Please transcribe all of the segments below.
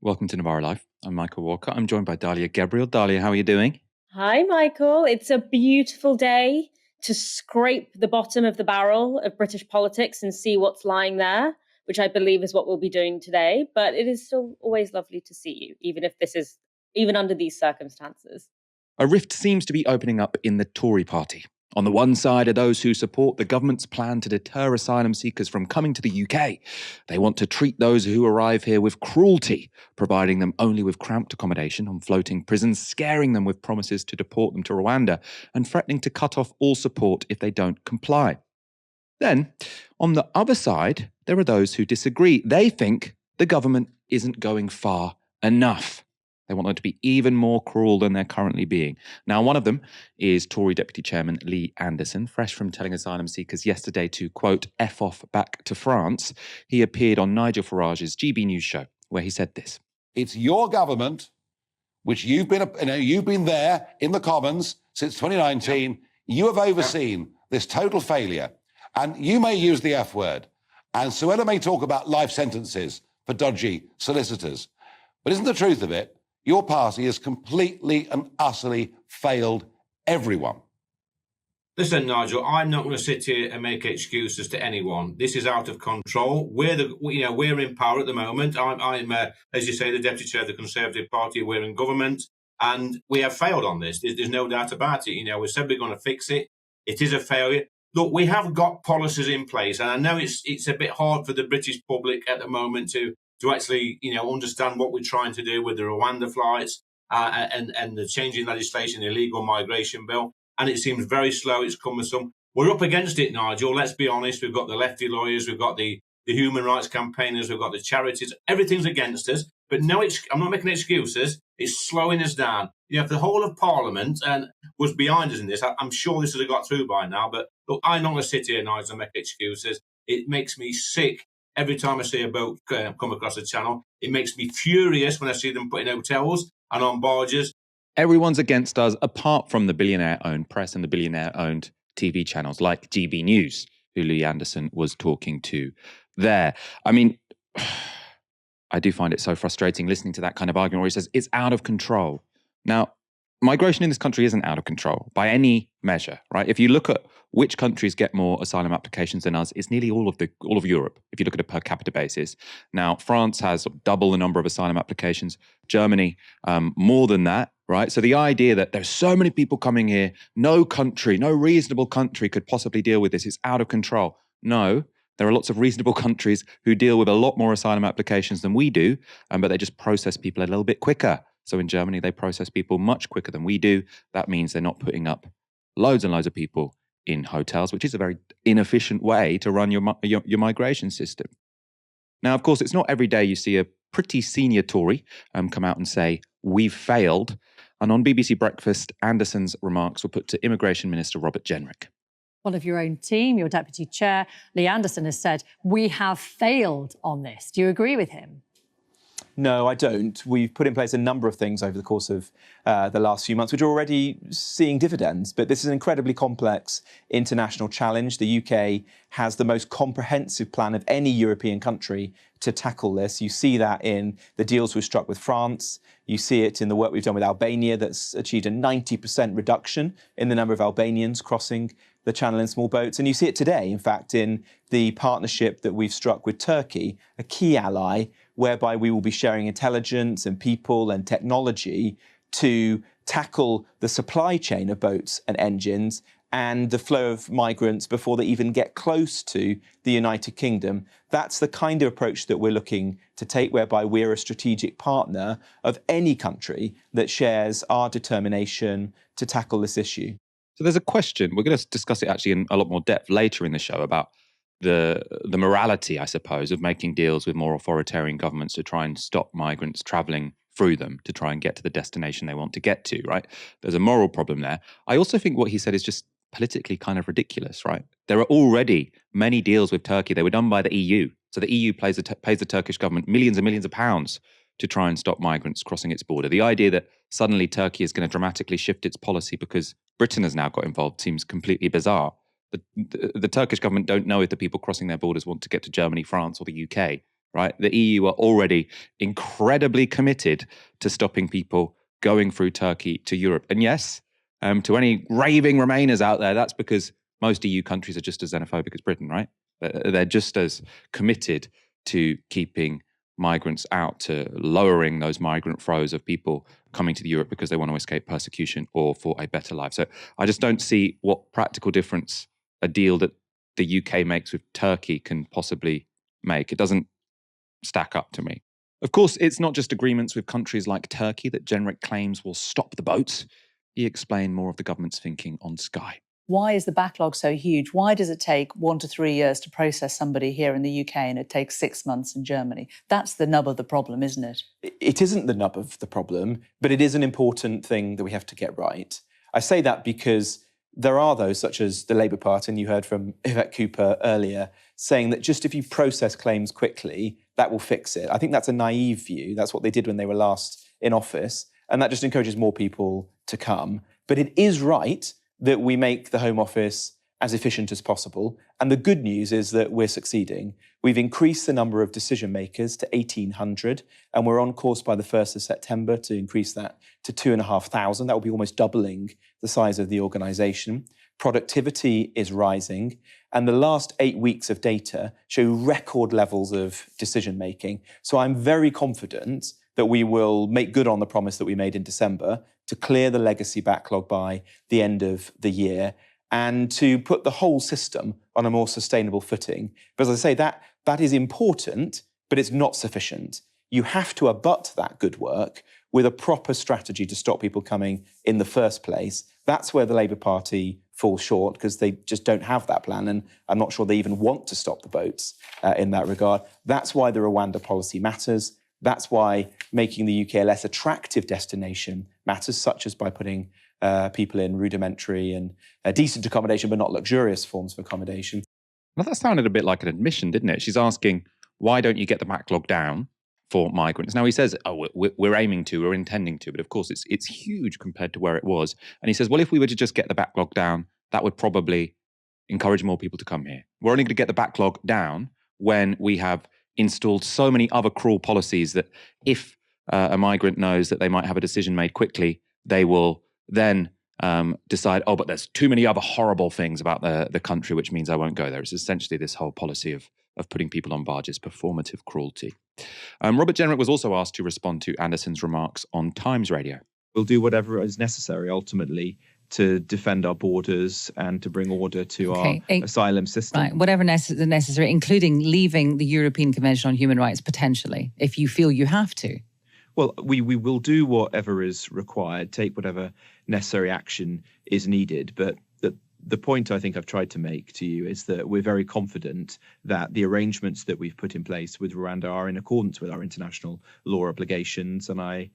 Welcome to Novara Life. I'm Michael Walker. I'm joined by Dalia Gebrial. Dalia, how are you doing? Hi, Michael. It's a beautiful day to scrape the bottom of the barrel of British politics and see what's lying there, which I believe is what we'll be doing today. But it is still always lovely to see you, even under these circumstances. A rift seems to be opening up in the Tory party. On the one side are those who support the government's plan to deter asylum seekers from coming to the UK. They want to treat those who arrive here with cruelty, providing them only with cramped accommodation on floating prisons, scaring them with promises to deport them to Rwanda, and threatening to cut off all support if they don't comply. Then, on the other side, there are those who disagree. They think the government isn't going far enough. They want them to be even more cruel than they're currently being. Now, one of them is Tory Deputy Chairman Lee Anderson, fresh from telling asylum seekers yesterday to, quote, F off back to France. He appeared on Nigel Farage's GB News show, where he said this. It's your government, which you've been there in the Commons since 2019. You have overseen this total failure. And you may use the F word. And Suella may talk about life sentences for dodgy solicitors. But isn't the truth of it? Your party has completely and utterly failed everyone. Listen, Nigel, I'm not going to sit here and make excuses to anyone. This is out of control. We're in power at the moment. I'm as you say, the deputy chair of the Conservative Party. We're in government, and we have failed on this. There's no doubt about it. We said we're going to fix it. It is a failure. Look, we have got policies in place, and I know it's a bit hard for the British public at the moment to actually, understand what we're trying to do with the Rwanda flights and the changing legislation, the illegal migration bill. And it seems very slow. It's cumbersome. We're up against it, Nigel. Let's be honest. We've got the lefty lawyers. We've got the human rights campaigners. We've got the charities. Everything's against us. But no, I'm not making excuses. It's slowing us down. If the whole of Parliament was behind us in this, I'm sure this would have got through by now. But look, I'm not going to sit here, Nigel, and make excuses. It makes me sick every time I see a boat come across the channel. It makes me furious when I see them put in hotels and on barges. Everyone's against us, apart from the billionaire-owned press and the billionaire-owned TV channels like GB News, who Lee Anderson was talking to there. I mean, I do find it so frustrating listening to that kind of argument where he says it's out of control. Now, migration in this country isn't out of control by any measure, right? If you look at which countries get more asylum applications than us, it's nearly all of Europe, if you look at a per capita basis. Now, France has double the number of asylum applications, Germany more than that, right? So the idea that there's so many people coming here, no reasonable country could possibly deal with this, it's out of control. No, there are lots of reasonable countries who deal with a lot more asylum applications than we do, but they just process people a little bit quicker. So in Germany, they process people much quicker than we do. That means they're not putting up loads and loads of people in hotels, which is a very inefficient way to run your migration system. Now, of course, it's not every day you see a pretty senior Tory come out and say, we've failed. And on BBC Breakfast, Anderson's remarks were put to Immigration Minister Robert Jenrick. One of your own team, your deputy chair, Lee Anderson, has said, we have failed on this. Do you agree with him? No, I don't. We've put in place a number of things over the course of the last few months, which are already seeing dividends. But this is an incredibly complex international challenge. The UK has the most comprehensive plan of any European country to tackle this. You see that in the deals we've struck with France. You see it in the work we've done with Albania that's achieved a 90% reduction in the number of Albanians crossing the channel in small boats. And you see it today, in fact, in the partnership that we've struck with Turkey, a key ally, whereby we will be sharing intelligence and people and technology to tackle the supply chain of boats and engines and the flow of migrants before they even get close to the United Kingdom. That's the kind of approach that we're looking to take, whereby we're a strategic partner of any country that shares our determination to tackle this issue. So there's a question, we're going to discuss it actually in a lot more depth later in the show about the morality, I suppose, of making deals with more authoritarian governments to try and stop migrants travelling through them to try and get to the destination they want to get to, right? There's a moral problem there. I also think what he said is just politically kind of ridiculous, right? There are already many deals with Turkey. They were done by the EU. So the EU pays the Turkish government millions and millions of pounds to try and stop migrants crossing its border. The idea that suddenly Turkey is going to dramatically shift its policy because Britain has now got involved seems completely bizarre. The Turkish government don't know if the people crossing their borders want to get to Germany, France, or the UK. right? The EU are already incredibly committed to stopping people going through Turkey to Europe. And yes, to any raving Remainers out there, that's because most EU countries are just as xenophobic as Britain, right? They're just as committed to keeping migrants out, to lowering those migrant flows of people coming to Europe because they want to escape persecution or for a better life. So I just don't see what practical difference a deal that the UK makes with Turkey can possibly make. It doesn't stack up to me. Of course, it's not just agreements with countries like Turkey that Jenrick claims will stop the boats. He explained more of the government's thinking on Sky. Why is the backlog so huge? Why does it take 1 to 3 years to process somebody here in the UK and it takes 6 months in Germany? That's the nub of the problem, isn't it? It isn't the nub of the problem, but it is an important thing that we have to get right. I say that because there are those, such as the Labour Party, and you heard from Yvette Cooper earlier, saying that just if you process claims quickly, that will fix it. I think that's a naive view. That's what they did when they were last in office, and that just encourages more people to come. But it is right that we make the Home Office as efficient as possible. And the good news is that we're succeeding. We've increased the number of decision makers to 1,800, and we're on course by the 1st of September to increase that to 2,500. That will be almost doubling the size of the organisation. Productivity is rising, and the last 8 weeks of data show record levels of decision making. So I'm very confident that we will make good on the promise that we made in December to clear the legacy backlog by the end of the year and to put the whole system on a more sustainable footing. But as I say, that is important, but it's not sufficient. You have to abut that good work with a proper strategy to stop people coming in the first place. That's where the Labour Party falls short, because they just don't have that plan, and I'm not sure they even want to stop the boats in that regard. That's why the Rwanda policy matters. That's why making the UK a less attractive destination matters, such as by putting people in rudimentary and decent accommodation, but not luxurious forms of accommodation. Well, that sounded a bit like an admission, didn't it? She's asking, why don't you get the backlog down for migrants? Now, he says, we're aiming to, we're intending to, but of course it's huge compared to where it was. And he says, well, if we were to just get the backlog down, that would probably encourage more people to come here. We're only going to get the backlog down when we have installed so many other cruel policies that if a migrant knows that they might have a decision made quickly, they will then decide, oh, but there's too many other horrible things about the country, which means I won't go there. It's essentially this whole policy of putting people on barges, performative cruelty. Robert Jenrick was also asked to respond to Anderson's remarks on Times Radio. We'll do whatever is necessary, ultimately, to defend our borders and to bring order to our asylum system. Right, whatever necessary, including leaving the European Convention on Human Rights, potentially, if you feel you have to. Well, we will do whatever is required, take whatever necessary action is needed. But the point I think I've tried to make to you is that we're very confident that the arrangements that we've put in place with Rwanda are in accordance with our international law obligations. And I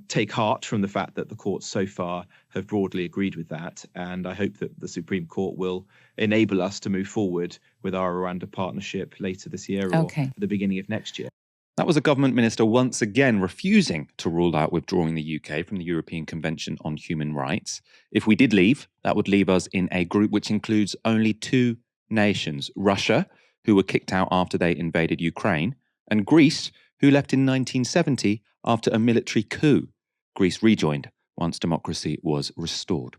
take heart from the fact that the courts so far have broadly agreed with that. And I hope that the Supreme Court will enable us to move forward with our Rwanda partnership later this year or the beginning of next year. That was a government minister once again refusing to rule out withdrawing the UK from the European Convention on Human Rights. If we did leave, that would leave us in a group which includes only two nations: Russia, who were kicked out after they invaded Ukraine, and Greece, who left in 1970 after a military coup. Greece rejoined once democracy was restored.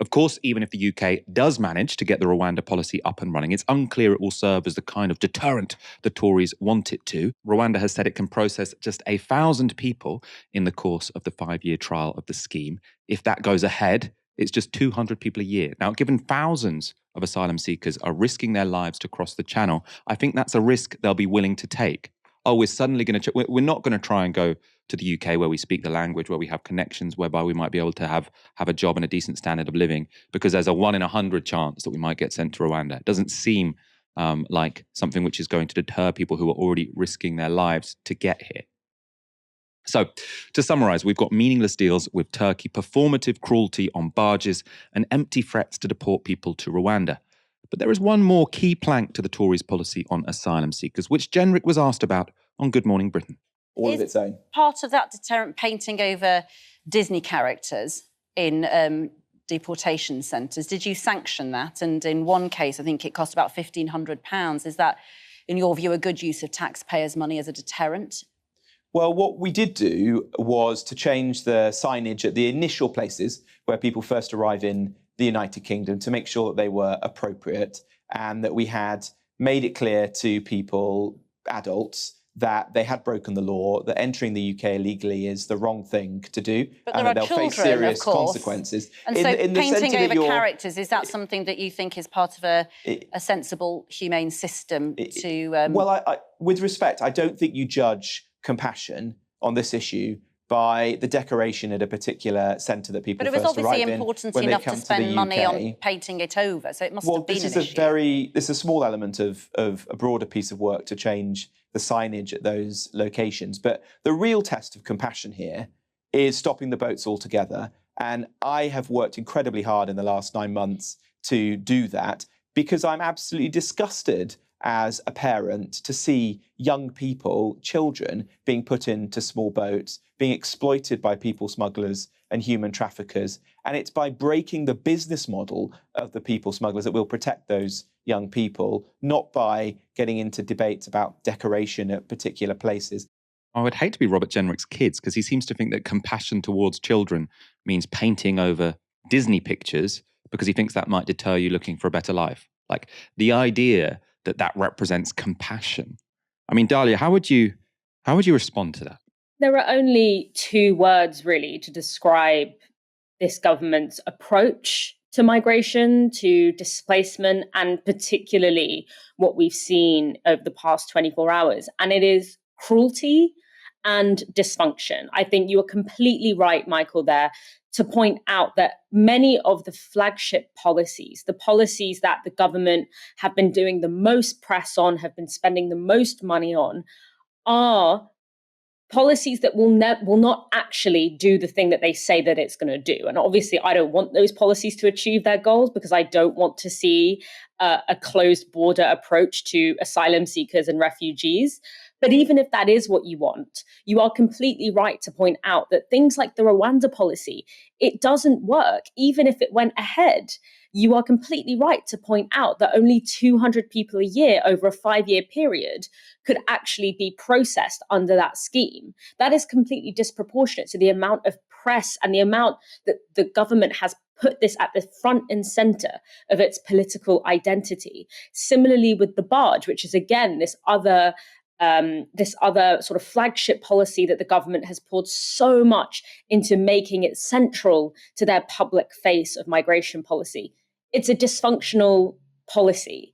Of course, even if the UK does manage to get the Rwanda policy up and running, it's unclear it will serve as the kind of deterrent the Tories want it to. Rwanda has said it can process just 1,000 people in the course of the 5-year trial of the scheme. If that goes ahead, it's just 200 people a year. Now, given thousands of asylum seekers are risking their lives to cross the channel, I think that's a risk they'll be willing to take. Oh, we're suddenly going to... We're not going to try and go to the UK where we speak the language, where we have connections, whereby we might be able to have a job and a decent standard of living, because there's a 1 in 100 chance that we might get sent to Rwanda. It doesn't seem like something which is going to deter people who are already risking their lives to get here. So, to summarise, we've got meaningless deals with Turkey, performative cruelty on barges, and empty threats to deport people to Rwanda. But there is one more key plank to the Tories' policy on asylum seekers, which Jenrick was asked about on Good Morning Britain. All of its own. Part of that deterrent painting over Disney characters in deportation centres. Did you sanction that? And in one case, I think it cost about £1,500. Is that in your view, a good use of taxpayers' money as a deterrent? Well, what we did do was to change the signage at the initial places where people first arrive in the United Kingdom to make sure that they were appropriate and that we had made it clear to people, adults, that they had broken the law, that entering the UK illegally is the wrong thing to do, But and there that are they'll face children, serious of course. consequences. And so painting over characters, is that something that you think is part of a sensible, humane system to... Well, with respect, I don't think you judge compassion on this issue by the decoration at a particular centre that people But it was first arrive obviously in important when they enough come to spend the money UK. on painting it over, so it must have been an issue. This is a small element of a broader piece of work to change the signage at those locations. But the real test of compassion here is stopping the boats altogether. And I have worked incredibly hard in the last 9 months to do that because I'm absolutely disgusted as a parent to see young people, children, being put into small boats, being exploited by people smugglers and human traffickers. And it's by breaking the business model of the people smugglers that we'll protect those young people, not by getting into debates about decoration at particular places. I would hate to be Robert Jenrick's kids because he seems to think that compassion towards children means painting over Disney pictures because he thinks that might deter you looking for a better life. Like the idea that represents compassion. I mean, Dalia, how would you respond to that? There are only two words really to describe this government's approach to migration, to displacement, and particularly what we've seen over the past 24 hours. And it is cruelty and dysfunction. I think you are completely right, Michael, there to point out that many of the flagship policies, the policies that the government have been doing the most press on, have been spending the most money on, are policies that will not actually do the thing that they say that it's going to do. And obviously, I don't want those policies to achieve their goals because I don't want to see a closed border approach to asylum seekers and refugees. But even if that is what you want, you are completely right to point out that things like the Rwanda policy, it doesn't work, even if it went ahead. You are completely right to point out that only 200 people a year over a 5-year period could actually be processed under that scheme. That is completely disproportionate to the amount of press and the amount that the government has put this at the front and center of its political identity. Similarly with the barge, which is again this other sort of flagship policy that the government has poured so much into making it central to their public face of migration policy. It's a dysfunctional policy.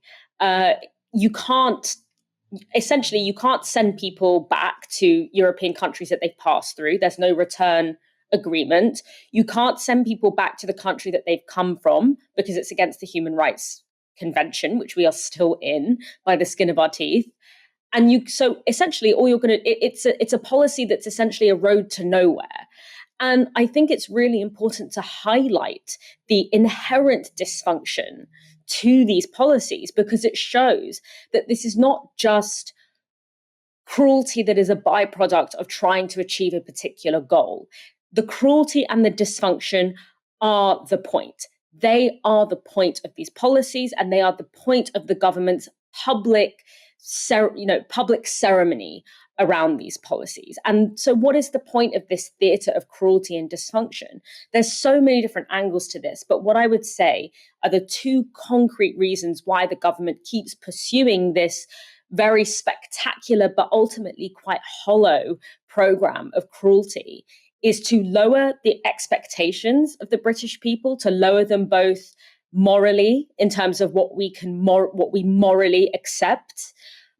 You can't send people back to European countries that they've passed through. There's no return agreement. You can't send people back to the country that they've come from because it's against the Human Rights Convention, which we are still in by the skin of our teeth. And so essentially all you're going to, it's a policy that's essentially a road to nowhere. And I think it's really important to highlight the inherent dysfunction to these policies because it shows that this is not just cruelty that is a byproduct of trying to achieve a particular goal. The cruelty and the dysfunction are the point. They are the point of these policies, and they are the point of the government's public ceremony around these policies. And so what is the point of this theatre of cruelty and dysfunction? There's so many different angles to this, but what I would say are the two concrete reasons why the government keeps pursuing this very spectacular but ultimately quite hollow program of cruelty is to lower the expectations of the British people, to lower them both morally in terms of what we morally accept,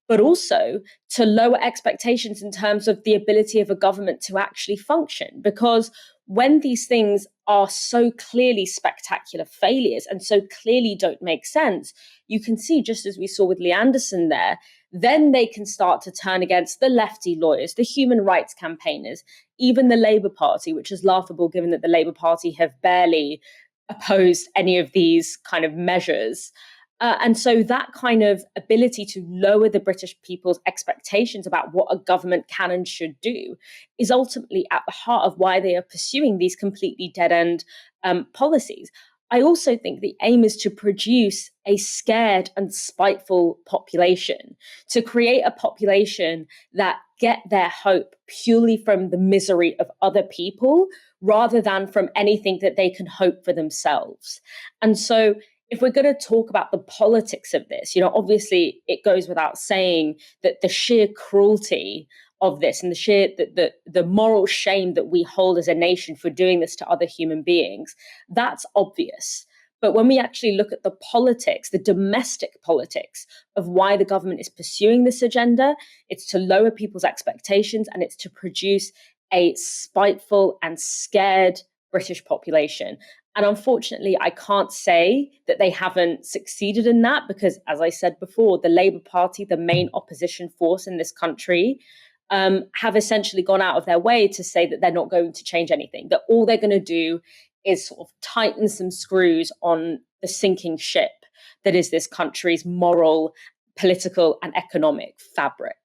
but also to lower expectations in terms of the ability of a government to actually function. Because when these things are so clearly spectacular failures and so clearly don't make sense, you can see, just as we saw with Lee Anderson there, then they can start to turn against the lefty lawyers, the human rights campaigners, even the Labour Party, which is laughable given that the Labour Party have barely opposed any of these kind of measures. And so that kind of ability to lower the British people's expectations about what a government can and should do is ultimately at the heart of why they are pursuing these completely dead-end policies. I also think the aim is to produce a scared and spiteful population, to create a population that get their hope purely from the misery of other people rather than from anything that they can hope for themselves. And so if we're going to talk about the politics of this, obviously it goes without saying that the sheer cruelty of this and the sheer the moral shame that we hold as a nation for doing this to other human beings, that's obvious. But when we actually look at the politics, the domestic politics of why the government is pursuing this agenda, it's to lower people's expectations and it's to produce a spiteful and scared British population. And unfortunately, I can't say that they haven't succeeded in that because, as I said before, the Labour Party, the main opposition force in this country, have essentially gone out of their way to say that they're not going to change anything, that all they're going to do is sort of tighten some screws on the sinking ship that is this country's moral, political and economic fabric.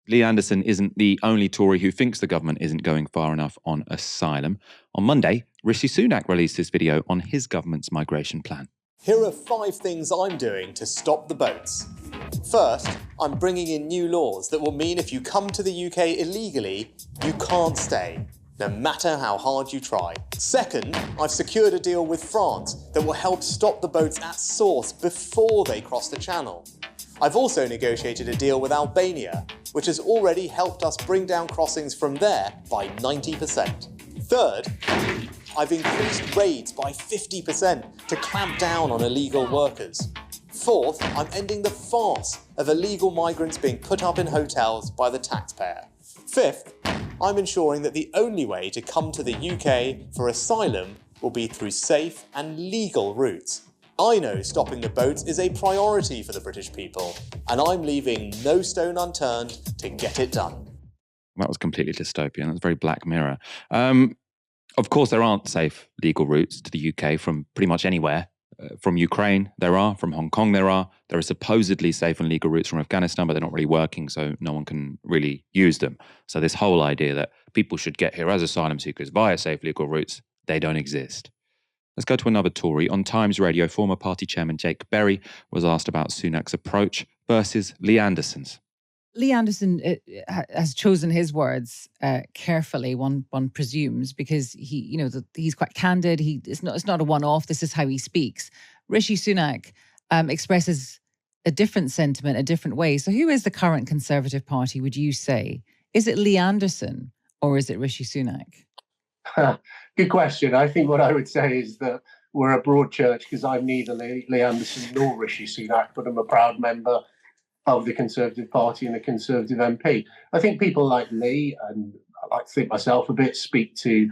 Lee Anderson isn't the only Tory who thinks the government isn't going far enough on asylum. On Monday, Rishi Sunak released this video on his government's migration plan. Here are 5 things I'm doing to stop the boats. First, I'm bringing in new laws that will mean if you come to the UK illegally, you can't stay, no matter how hard you try. Second, I've secured a deal with France that will help stop the boats at source before they cross the channel. I've also negotiated a deal with Albania, which has already helped us bring down crossings from there by 90%. Third, I've increased raids by 50% to clamp down on illegal workers. Fourth, I'm ending the farce of illegal migrants being put up in hotels by the taxpayer. Fifth, I'm ensuring that the only way to come to the UK for asylum will be through safe and legal routes. I know stopping the boats is a priority for the British people, and I'm leaving no stone unturned to get it done. That was completely dystopian. That was very Black Mirror. Of course, there aren't safe legal routes to the UK from pretty much anywhere. From Ukraine, there are. From Hong Kong, there are. There are supposedly safe and legal routes from Afghanistan, but they're not really working, so no one can really use them. So this whole idea that people should get here as asylum seekers via safe legal routes, they don't exist. Let's go to another Tory. On Times Radio, former party chairman Jake Berry was asked about Sunak's approach versus Lee Anderson's. Lee Anderson has chosen his words carefully, one presumes, because he's quite candid. It's not a one-off. This is how he speaks. Rishi Sunak expresses a different sentiment, a different way. So who is the current Conservative Party, would you say? Is it Lee Anderson or is it Rishi Sunak? Good question. I think what I would say is that we're a broad church because I'm neither Lee Anderson nor Rishi Sunak, but I'm a proud member of the Conservative Party and a Conservative MP. I think people like Lee, and I like to think myself a bit, speak to,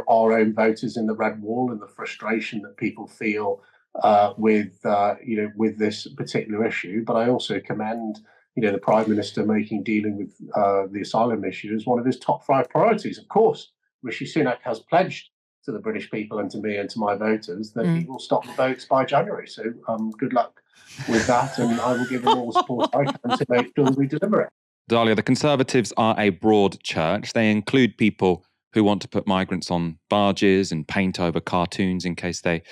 our own voters in the Red Wall and the frustration that people feel with this particular issue. But I also commend, the Prime Minister dealing with the asylum issue as one of his top 5 priorities. Of course, Rishi Sunak has pledged to the British people and to me and to my voters that he will stop the boats by January. So good luck with that, and I will give him all the support I can to make sure that we deliver it. Dalia, the Conservatives are a broad church. They include people who want to put migrants on barges and paint over cartoons in case they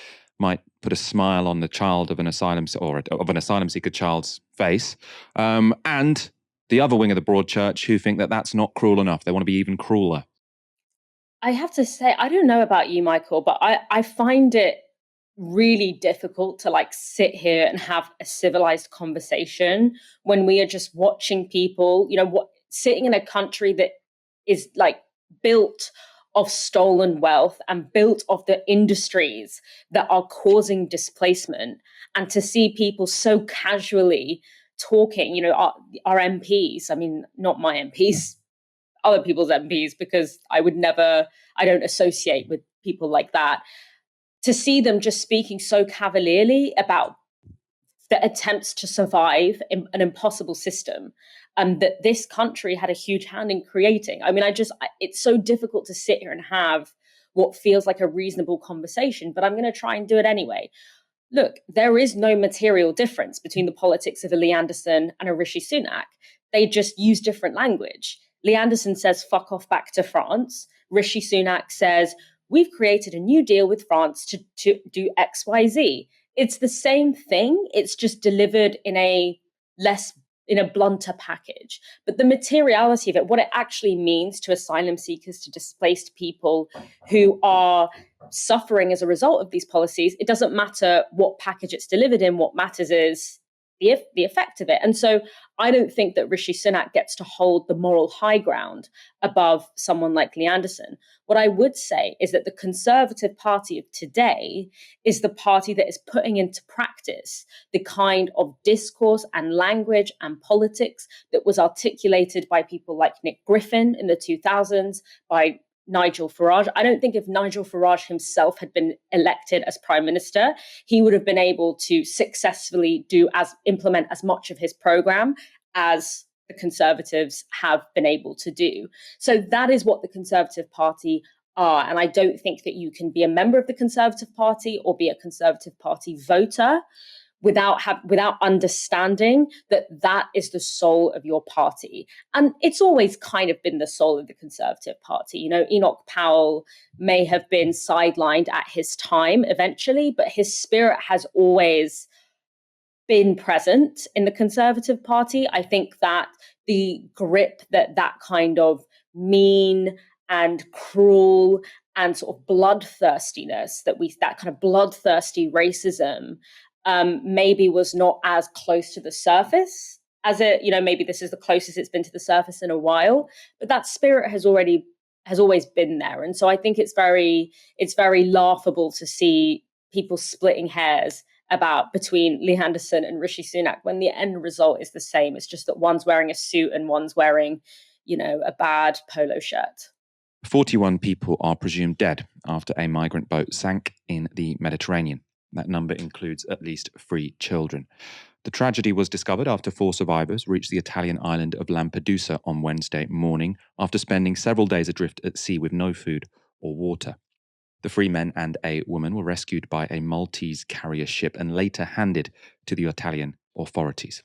might put a smile on the child of an asylum or of an asylum seeker child's face. And the other wing of the broad church who think that that's not cruel enough. They want to be even crueler. I have to say, I don't know about you, Michael, but I find it really difficult to sit here and have a civilized conversation when we are just watching people, sitting in a country that is built of stolen wealth and built of the industries that are causing displacement, and to see people so casually talking, our MPs, I mean, not my MPs, other people's MPs, because I don't associate with people like that. To see them just speaking so cavalierly about the attempts to survive in an impossible system that this country had a huge hand in creating. I mean, it's so difficult to sit here and have what feels like a reasonable conversation, but I'm going to try and do it anyway. Look, there is no material difference between the politics of a Lee Anderson and a Rishi Sunak. They just use different language. Lee Anderson says, fuck off back to France. Rishi Sunak says, we've created a new deal with France to do XYZ. It's the same thing. It's just delivered in a blunter package. But the materiality of it, what it actually means to asylum seekers, to displaced people who are suffering as a result of these policies, it doesn't matter what package it's delivered in. What matters is the effect of it. And so I don't think that Rishi Sunak gets to hold the moral high ground above someone like Lee Anderson. What I would say is that the Conservative Party of today is the party that is putting into practice the kind of discourse and language and politics that was articulated by people like Nick Griffin in the 2000s, by Nigel Farage. I don't think if Nigel Farage himself had been elected as Prime Minister, he would have been able to successfully implement as much of his programme as the Conservatives have been able to do. So that is what the Conservative Party are. And I don't think that you can be a member of the Conservative Party or be a Conservative Party voter without understanding that is the soul of your party. And it's always kind of been the soul of the Conservative Party. You know, Enoch Powell may have been sidelined at his time eventually, but his spirit has always been present in the Conservative Party. I think that the grip that kind of mean and cruel and sort of bloodthirstiness, that kind of bloodthirsty racism, maybe was not as close to the surface as it, maybe this is the closest it's been to the surface in a while, but that spirit has always been there. And so I think it's very laughable to see people splitting hairs between Lee Anderson and Rishi Sunak when the end result is the same. It's just that one's wearing a suit and one's wearing, a bad polo shirt. 41 people are presumed dead after a migrant boat sank in the Mediterranean. That number includes at least 3 children. The tragedy was discovered after 4 survivors reached the Italian island of Lampedusa on Wednesday morning after spending several days adrift at sea with no food or water. The 3 men and a woman were rescued by a Maltese carrier ship and later handed to the Italian authorities.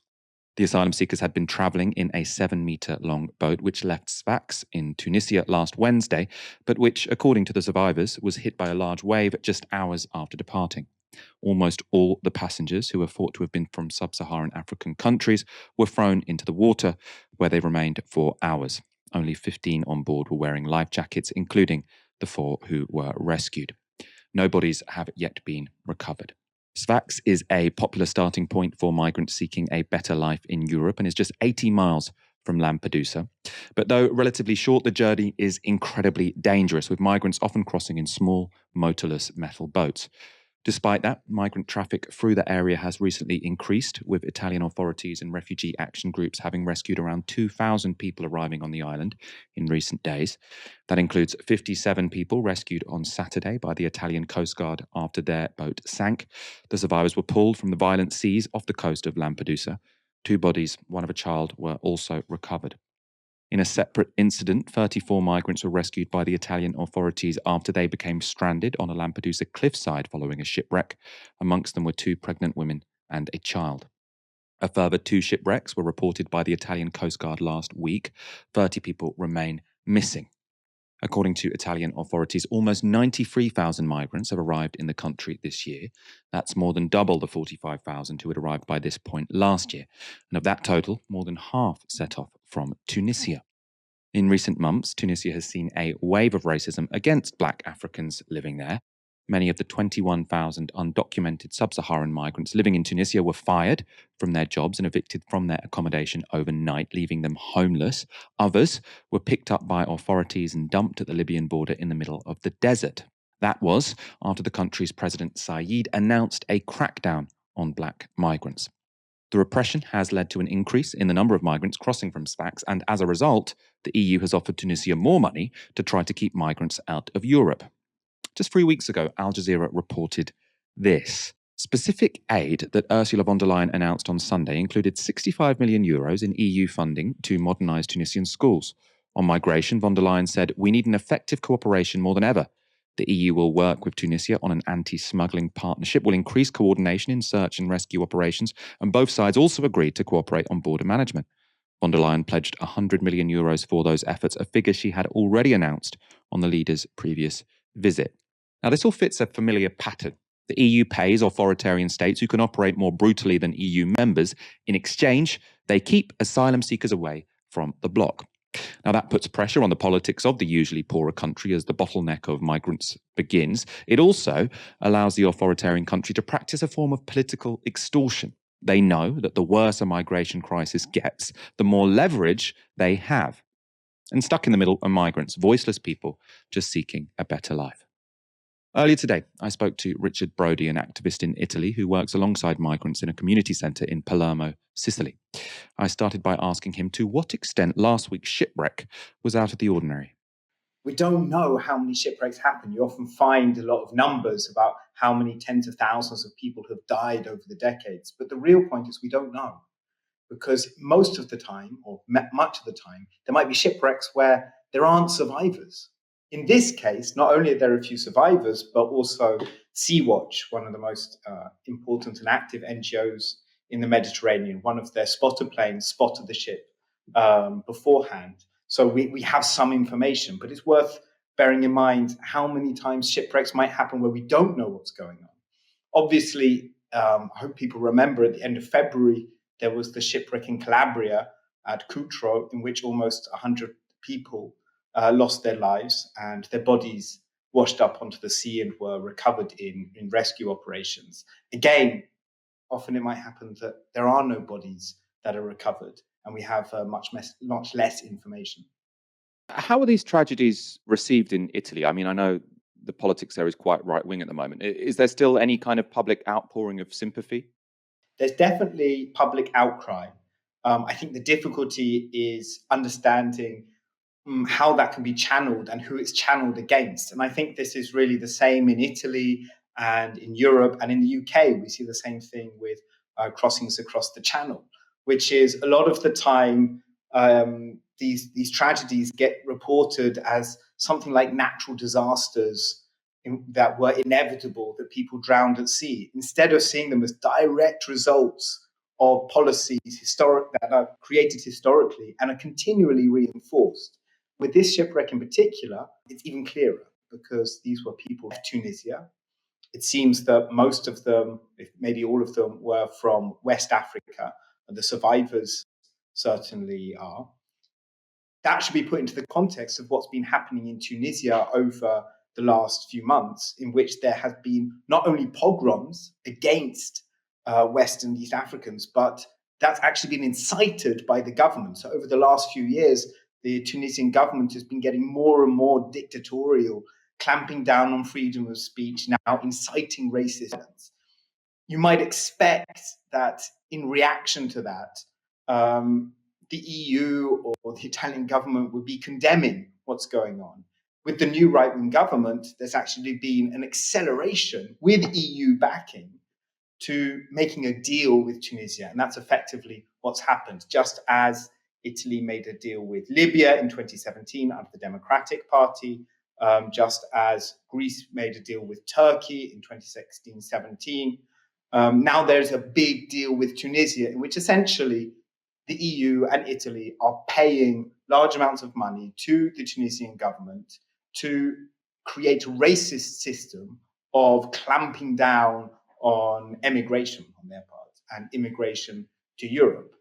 The asylum seekers had been travelling in a 7-metre-long boat which left Sfax in Tunisia last Wednesday, but which, according to the survivors, was hit by a large wave just hours after departing. Almost all the passengers, who were thought to have been from sub-Saharan African countries, were thrown into the water, where they remained for hours. Only 15 on board were wearing life jackets, including the 4 who were rescued. No bodies have yet been recovered. Sfax is a popular starting point for migrants seeking a better life in Europe and is just 80 miles from Lampedusa. But though relatively short, the journey is incredibly dangerous, with migrants often crossing in small, motorless metal boats. Despite that, migrant traffic through the area has recently increased, with Italian authorities and refugee action groups having rescued around 2,000 people arriving on the island in recent days. That includes 57 people rescued on Saturday by the Italian Coast Guard after their boat sank. The survivors were pulled from the violent seas off the coast of Lampedusa. 2 bodies, one of a child, were also recovered. In a separate incident, 34 migrants were rescued by the Italian authorities after they became stranded on a Lampedusa cliffside following a shipwreck. Amongst them were 2 pregnant women and a child. A further 2 shipwrecks were reported by the Italian Coast Guard last week. 30 people remain missing. According to Italian authorities, almost 93,000 migrants have arrived in the country this year. That's more than double the 45,000 who had arrived by this point last year. And of that total, more than half set off from Tunisia. In recent months, Tunisia has seen a wave of racism against Black Africans living there. Many of the 21,000 undocumented sub-Saharan migrants living in Tunisia were fired from their jobs and evicted from their accommodation overnight, leaving them homeless. Others were picked up by authorities and dumped at the Libyan border in the middle of the desert. That was after the country's President Said announced a crackdown on Black migrants. The repression has led to an increase in the number of migrants crossing from Sfax, and as a result, the EU has offered Tunisia more money to try to keep migrants out of Europe. Just 3 weeks ago, Al Jazeera reported this. Specific aid that Ursula von der Leyen announced on Sunday included €65 million in EU funding to modernise Tunisian schools. On migration, von der Leyen said, "We need an effective cooperation more than ever. The EU will work with Tunisia on an anti-smuggling partnership, will increase coordination in search and rescue operations, and both sides also agreed to cooperate on border management." Von der Leyen pledged €100 million for those efforts, a figure she had already announced on the leaders' previous visit. Now, this all fits a familiar pattern. The EU pays authoritarian states who can operate more brutally than EU members. In exchange, they keep asylum seekers away from the bloc. Now, that puts pressure on the politics of the usually poorer country as the bottleneck of migrants begins. It also allows the authoritarian country to practice a form of political extortion. They know that the worse a migration crisis gets, the more leverage they have. And stuck in the middle are migrants, voiceless people just seeking a better life. Earlier today, I spoke to Richard Brody, an activist in Italy who works alongside migrants in a community centre in Palermo, Sicily. I started by asking him to what extent last week's shipwreck was out of the ordinary. We don't know how many shipwrecks happen. You often find a lot of numbers about how many tens of thousands of people have died over the decades. But the real point is we don't know. Because most of the time, or much of the time, there might be shipwrecks where there aren't survivors. In this case, not only are there a few survivors, but also Sea-Watch, one of the most important and active NGOs in the Mediterranean, one of their spotter planes spotted the ship beforehand. So we have some information, but it's worth bearing in mind how many times shipwrecks might happen where we don't know what's going on. Obviously, I hope people remember at the end of February, there was the shipwreck in Calabria at Cutro, in which almost 100 people lost their lives and their bodies washed up onto the sea and were recovered in rescue operations. Again, often it might happen that there are no bodies that are recovered and we have much less information. How are these tragedies received in Italy? I mean, I know the politics there is quite right-wing at the moment. Is there still any kind of public outpouring of sympathy? There's definitely public outcry. I think the difficulty is understanding how that can be channeled and who it's channeled against. And I think this is really the same in Italy and in Europe and in the UK. We see the same thing with crossings across the Channel, which is a lot of the time these tragedies get reported as something like natural disasters that were inevitable, that people drowned at sea, instead of seeing them as direct results of policies that are created historically and are continually reinforced. With this shipwreck in particular, it's even clearer because these were people from Tunisia. It seems that most of them, if maybe all of them, were from West Africa, and the survivors certainly are. That should be put into the context of what's been happening in Tunisia over the last few months, in which there has been not only pogroms against West and East Africans, but that's actually been incited by the government. So over the last few years, the Tunisian government has been getting more and more dictatorial, clamping down on freedom of speech, now inciting racist. You might expect that in reaction to that, the EU or the Italian government would be condemning what's going on. With the new right-wing government, there's actually been an acceleration with EU backing to making a deal with Tunisia. And that's effectively what's happened, just as Italy made a deal with Libya in 2017 under the Democratic Party, just as Greece made a deal with Turkey in 2016-17. Now there's a big deal with Tunisia in which essentially the EU and Italy are paying large amounts of money to the Tunisian government to create a racist system of clamping down on emigration on their part and immigration to Europe.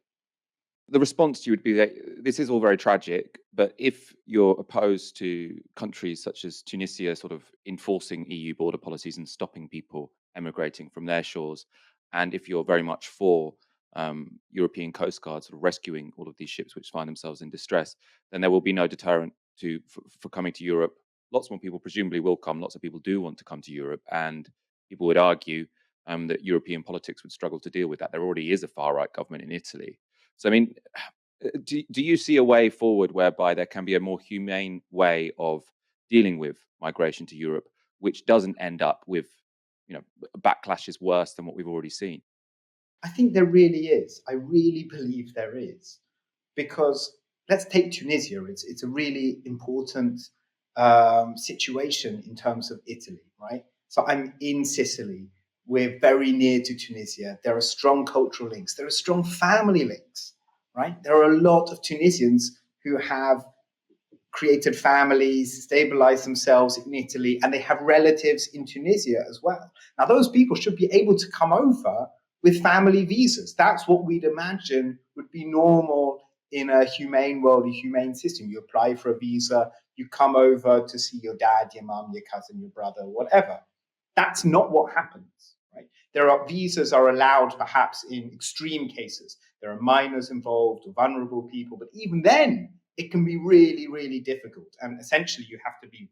The response to you would be that this is all very tragic, but if you're opposed to countries such as Tunisia sort of enforcing EU border policies and stopping people emigrating from their shores, and if you're very much for European Coast Guard sort of rescuing all of these ships which find themselves in distress, then there will be no deterrent for coming to Europe. Lots more people presumably will come. Lots of people do want to come to Europe, and people would argue that European politics would struggle to deal with that. There already is a far-right government in Italy. So, I mean, do you see a way forward whereby there can be a more humane way of dealing with migration to Europe, which doesn't end up with, backlashes worse than what we've already seen? I think there really is. I really believe there is. Because let's take Tunisia. It's a really important situation in terms of Italy, right? So I'm in Sicily. We're very near to Tunisia. There are strong cultural links. There are strong family links, right? There are a lot of Tunisians who have created families, stabilized themselves in Italy, and they have relatives in Tunisia as well. Now, those people should be able to come over with family visas. That's what we'd imagine would be normal in a humane world, a humane system. You apply for a visa, you come over to see your dad, your mum, your cousin, your brother, whatever. That's not what happens, right? Visas are allowed perhaps in extreme cases. There are minors involved or vulnerable people, but even then, it can be really, really difficult. And essentially, you have to be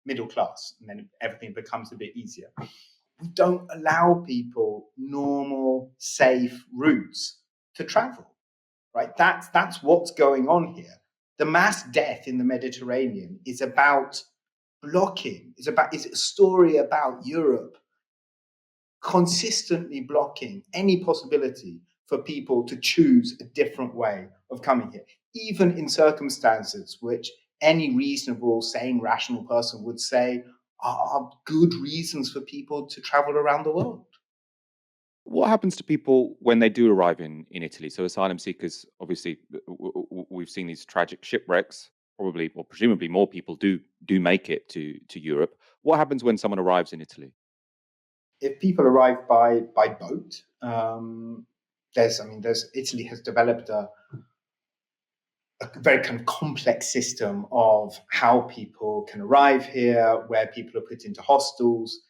middle class, and then everything becomes a bit easier. We don't allow people normal, safe routes to travel, right? That's what's going on here. The mass death in the Mediterranean is about blocking. It's a story about Europe consistently blocking any possibility for people to choose a different way of coming here, even in circumstances which any reasonable, sane, rational person would say are good reasons for people to travel around the world. What happens to people when they do arrive in Italy? So asylum seekers, obviously, we've seen these tragic shipwrecks. Probably, or presumably, more people do make it to Europe. What happens when someone arrives in Italy? If people arrive by boat, Italy has developed a very kind of complex system of how people can arrive here, where people are put into hostels.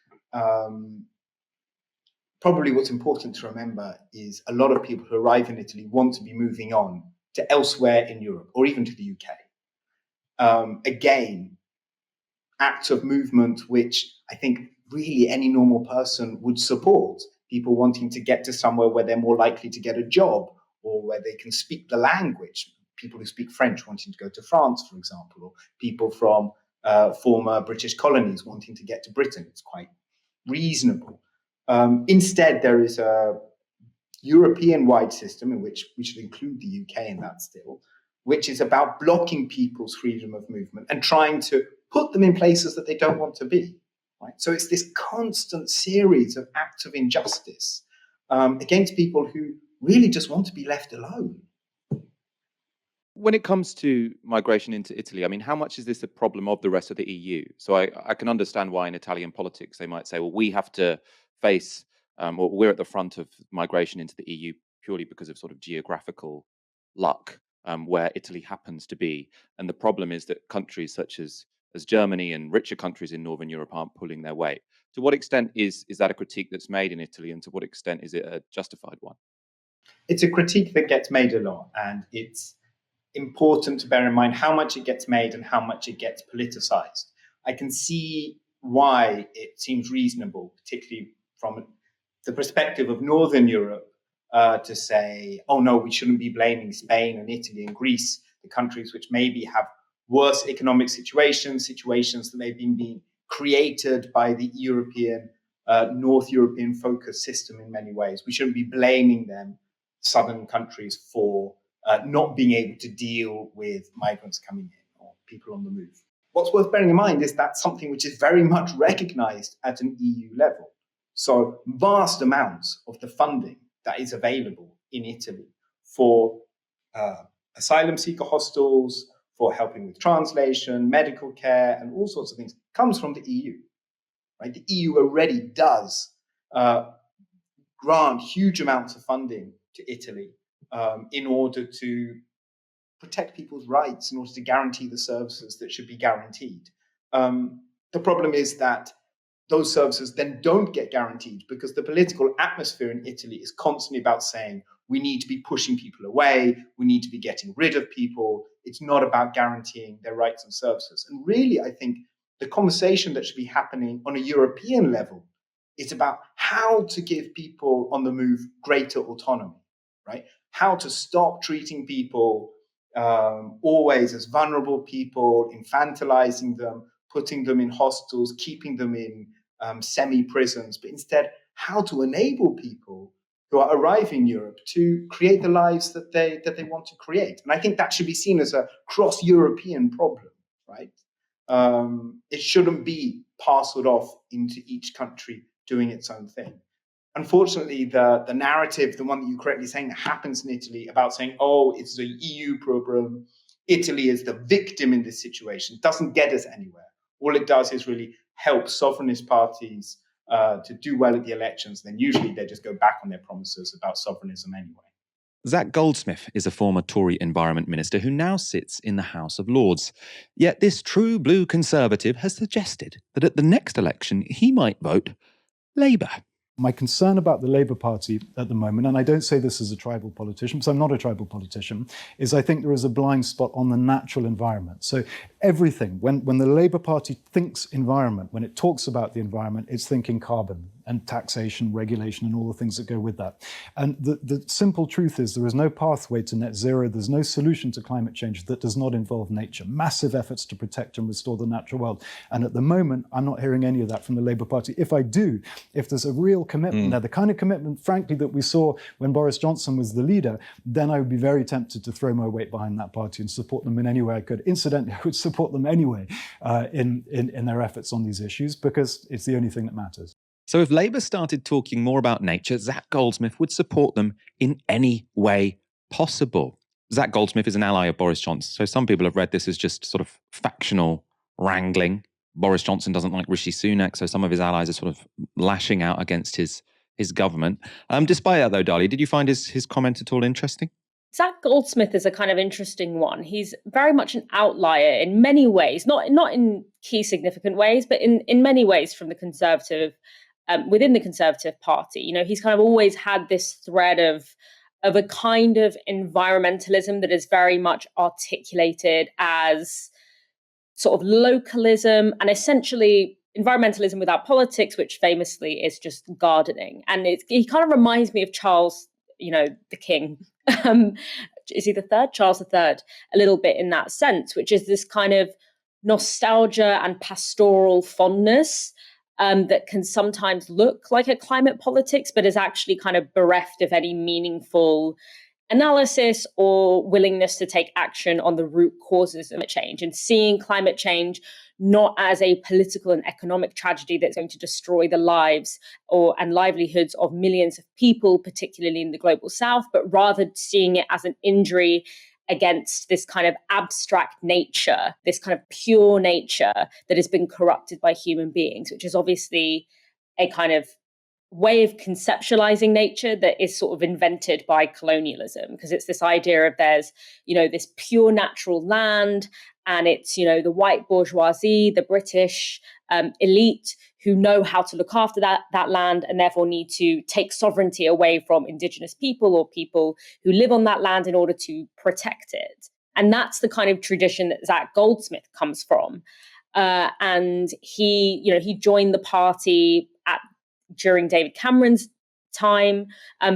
Probably what's important to remember is a lot of people who arrive in Italy want to be moving on to elsewhere in Europe or even to the UK. Again, acts of movement which I think really any normal person would support. People wanting to get to somewhere where they're more likely to get a job or where they can speak the language. People who speak French wanting to go to France, for example, or people from former British colonies wanting to get to Britain. It's quite reasonable. Instead, there is a European-wide system in which we should include the UK in that still, which is about blocking people's freedom of movement and trying to put them in places that they don't want to be. Right? So it's this constant series of acts of injustice against people who really just want to be left alone. When it comes to migration into Italy, I mean, how much is this a problem of the rest of the EU? So I can understand why in Italian politics they might say, well, we have to face, or we're at the front of migration into the EU purely because of sort of geographical luck, where Italy happens to be. And the problem is that countries such as Germany and richer countries in Northern Europe aren't pulling their weight. To what extent is that a critique that's made in Italy, and to what extent is it a justified one? It's a critique that gets made a lot, and it's important to bear in mind how much it gets made and how much it gets politicized. I can see why it seems reasonable, particularly from the perspective of Northern Europe, to say, oh no, we shouldn't be blaming Spain and Italy and Greece, the countries which maybe have worse economic situations that may have been being created by the European, North European focused system in many ways. We shouldn't be blaming them, southern countries, for not being able to deal with migrants coming in or people on the move. What's worth bearing in mind is that's something which is very much recognized at an EU level. So vast amounts of the funding that is available in Italy for asylum seeker hostels, for helping with translation, medical care, and all sorts of things comes from the EU. Right? The EU already does grant huge amounts of funding to Italy in order to protect people's rights, in order to guarantee the services that should be guaranteed. The problem is that those services then don't get guaranteed because the political atmosphere in Italy is constantly about saying we need to be pushing people away, we need to be getting rid of people. It's not about guaranteeing their rights and services. And really, I think the conversation that should be happening on a European level is about how to give people on the move greater autonomy, right? How to stop treating people always as vulnerable people, infantilizing them, putting them in hostels, keeping them in semi-prisons, but instead how to enable people who are arriving in Europe to create the lives that they want to create. And I think that should be seen as a cross-European problem, right? It shouldn't be parceled off into each country doing its own thing. Unfortunately, the narrative, the one that you're correctly saying that happens in Italy about saying, oh, it's an EU problem, Italy is the victim in this situation doesn't get us anywhere. All it does is really help sovereignist parties to do well at the elections. Then usually they just go back on their promises about sovereignism anyway. Zac Goldsmith is a former Tory Environment Minister who now sits in the House of Lords. Yet this true blue Conservative has suggested that at the next election he might vote Labour. My concern about the Labour Party at the moment, and I don't say this as a tribal politician, because I'm not a tribal politician, is I think there is a blind spot on the natural environment. So everything, when the Labour Party thinks environment, when it talks about the environment, it's thinking carbon and taxation, regulation, and all the things that go with that. And the simple truth is there is no pathway to net zero, there's no solution to climate change that does not involve nature. Massive efforts to protect and restore the natural world. And at the moment, I'm not hearing any of that from the Labour Party. If I do, if there's a real commitment, now the kind of commitment, frankly, that we saw when Boris Johnson was the leader, then I would be very tempted to throw my weight behind that party and support them in any way I could. Incidentally, I would support them anyway in their efforts on these issues, because it's the only thing that matters. So if Labour started talking more about nature, Zac Goldsmith would support them in any way possible. Zac Goldsmith is an ally of Boris Johnson, so some people have read this as just sort of factional wrangling. Boris Johnson doesn't like Rishi Sunak, so some of his allies are sort of lashing out against his government. Despite that, though, Dalia, did you find his comment at all interesting? Zac Goldsmith is a kind of interesting one. He's very much an outlier in many ways, not in key significant ways, but in many ways from the Conservative, within the Conservative Party. You know, he's kind of always had this thread of a kind of environmentalism that is very much articulated as sort of localism and essentially environmentalism without politics, which famously is just gardening. And he kind of reminds me of Charles, the King. Is he the third? Charles III, a little bit in that sense, which is this kind of nostalgia and pastoral fondness that can sometimes look like a climate politics, but is actually kind of bereft of any meaningful analysis or willingness to take action on the root causes of change, and seeing climate change not as a political and economic tragedy that's going to destroy the lives and livelihoods of millions of people, particularly in the global south, but rather seeing it as an injury against this kind of abstract nature, this kind of pure nature that has been corrupted by human beings, which is obviously a kind of way of conceptualizing nature that is sort of invented by colonialism, because it's this idea of there's, this pure natural land, and it's, the white bourgeoisie, the British elite who know how to look after that land and therefore need to take sovereignty away from indigenous people or people who live on that land in order to protect it. And that's the kind of tradition that Zac Goldsmith comes from. And he joined the party during David Cameron's time.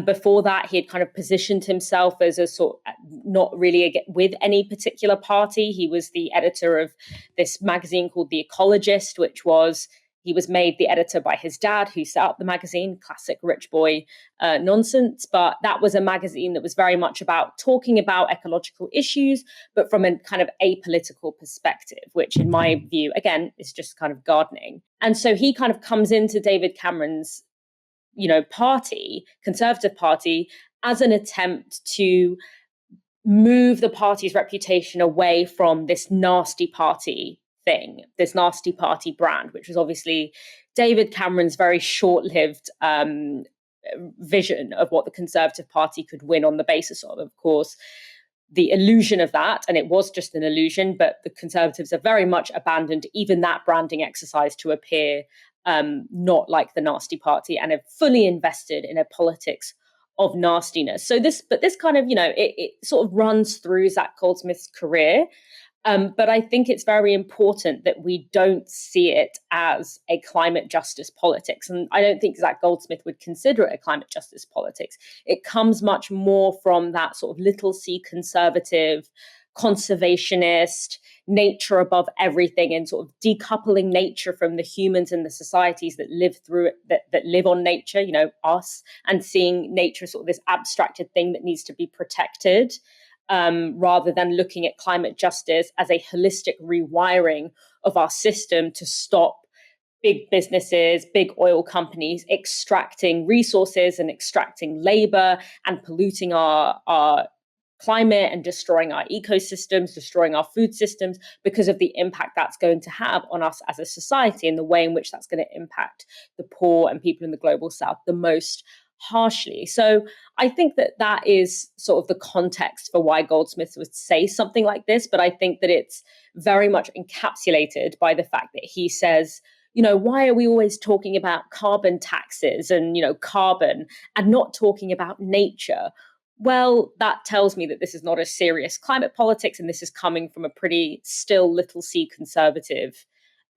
Before that, he had kind of positioned himself as a sort of not really with any particular party. He was the editor of this magazine called The Ecologist, he was made the editor by his dad, who set up the magazine, classic rich boy nonsense. But that was a magazine that was very much about talking about ecological issues, but from a kind of apolitical perspective, which in my view, again, is just kind of gardening. And so he kind of comes into David Cameron's, party, Conservative Party, as an attempt to move the party's reputation away from this nasty party thing, this nasty party brand, which was obviously David Cameron's very short-lived vision of what the Conservative Party could win on the basis of course, the illusion of that, and it was just an illusion, but the Conservatives have very much abandoned even that branding exercise to appear not like the nasty party, and have fully invested in a politics of nastiness. So this kind of, it sort of runs through Zac Goldsmith's career. But I think it's very important that we don't see it as a climate justice politics. And I don't think Zac Goldsmith would consider it a climate justice politics. It comes much more from that sort of little c conservative, conservationist, nature above everything, and sort of decoupling nature from the humans and the societies that live through it, that live on nature, us, and seeing nature as sort of this abstracted thing that needs to be protected. Rather than looking at climate justice as a holistic rewiring of our system to stop big businesses, big oil companies extracting resources and extracting labor and polluting our climate and destroying our ecosystems, destroying our food systems, because of the impact that's going to have on us as a society and the way in which that's going to impact the poor and people in the global south the most harshly. So I think that is sort of the context for why Goldsmith would say something like this. But I think that it's very much encapsulated by the fact that he says, why are we always talking about carbon taxes and, carbon and not talking about nature? Well, that tells me that this is not a serious climate politics, and this is coming from a pretty still little c conservative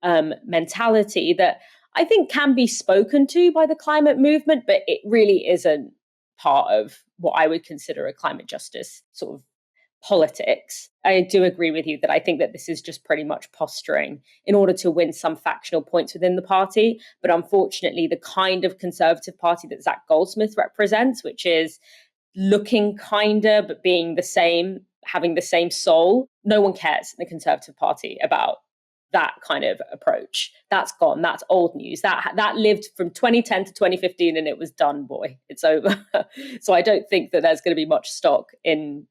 mentality that I think can be spoken to by the climate movement, but it really isn't part of what I would consider a climate justice sort of politics. I do agree with you that I think that this is just pretty much posturing in order to win some factional points within the party. But unfortunately, the kind of conservative party that Zac Goldsmith represents, which is looking kinder but being the same, having the same soul, no one cares in the Conservative Party about that kind of approach. That's gone. That's old news. That lived from 2010 to 2015 and it was done, boy. It's over. So I don't think that there's going to be much stock in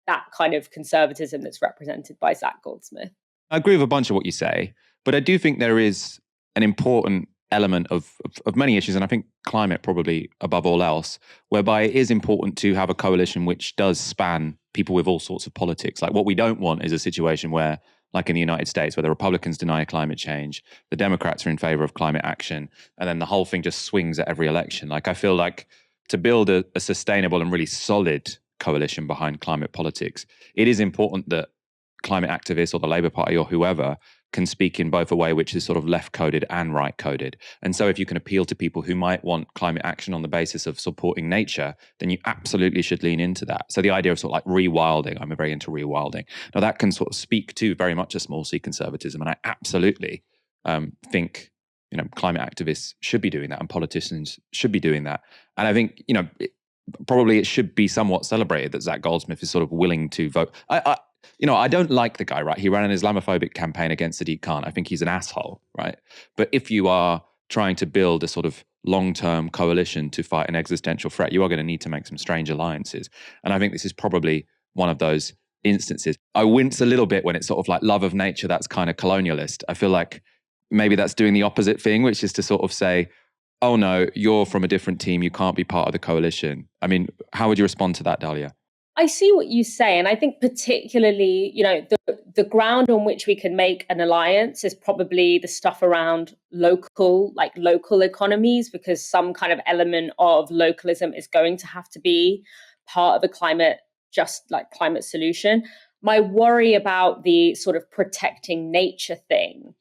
that kind of conservatism that's represented by Zac Goldsmith. I agree with a bunch of what you say, but I do think there is an important element of many issues, and I think climate probably above all else, whereby it is important to have a coalition which does span people with all sorts of politics. Like, what we don't want is a situation where, like in the United States, where the Republicans deny climate change, the Democrats are in favor of climate action, and then the whole thing just swings at every election. Like, I feel like to build a sustainable and really solid coalition behind climate politics, it is important that climate activists or the Labour Party or whoever can speak in both a way which is sort of left-coded and right-coded. And so if you can appeal to people who might want climate action on the basis of supporting nature, then you absolutely should lean into that. So the idea of sort of like rewilding, I'm very into rewilding. Now that can sort of speak to very much a small c conservatism. And I absolutely think, climate activists should be doing that and politicians should be doing that. And I think, probably it should be somewhat celebrated that Zac Goldsmith is sort of willing to vote. I don't like the guy, right? He ran an Islamophobic campaign against Sadiq Khan. I think he's an asshole, right? But if you are trying to build a sort of long-term coalition to fight an existential threat, you are going to need to make some strange alliances. And I think this is probably one of those instances. I wince a little bit when it's sort of like love of nature, that's kind of colonialist. I feel like maybe that's doing the opposite thing, which is to sort of say, oh no, you're from a different team, you can't be part of the coalition. I mean, how would you respond to that, Dalia? I see what you say. And I think particularly, the ground on which we can make an alliance is probably the stuff around local economies, because some kind of element of localism is going to have to be part of a climate solution. My worry about the sort of protecting nature thing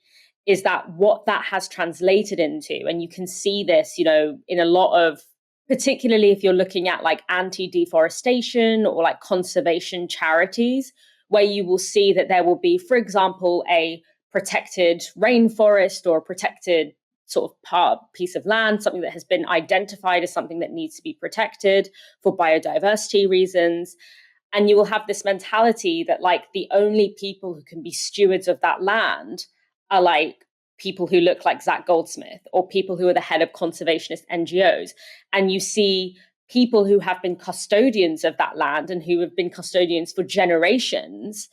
is that what that has translated into, and you can see this, in a lot of, particularly if you're looking at like anti-deforestation or like conservation charities, where you will see that there will be, for example, a protected rainforest or a protected sort of piece of land, something that has been identified as something that needs to be protected for biodiversity reasons. And you will have this mentality that like the only people who can be stewards of that land are like people who look like Zac Goldsmith or people who are the head of conservationist NGOs. And you see people who have been custodians of that land and who have been custodians for generations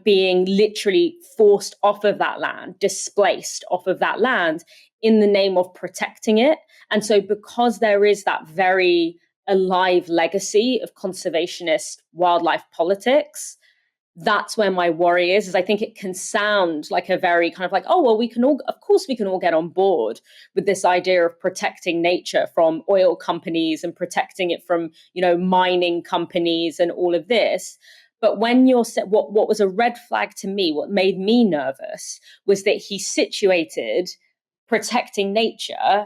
being literally forced off of that land, displaced off of that land in the name of protecting it. And so because there is that very alive legacy of conservationist wildlife politics, that's where my worry is I think it can sound like a very kind of like, oh, well, we can all get on board with this idea of protecting nature from oil companies and protecting it from, mining companies and all of this. But when you're what was a red flag to me, what made me nervous was that he situated protecting nature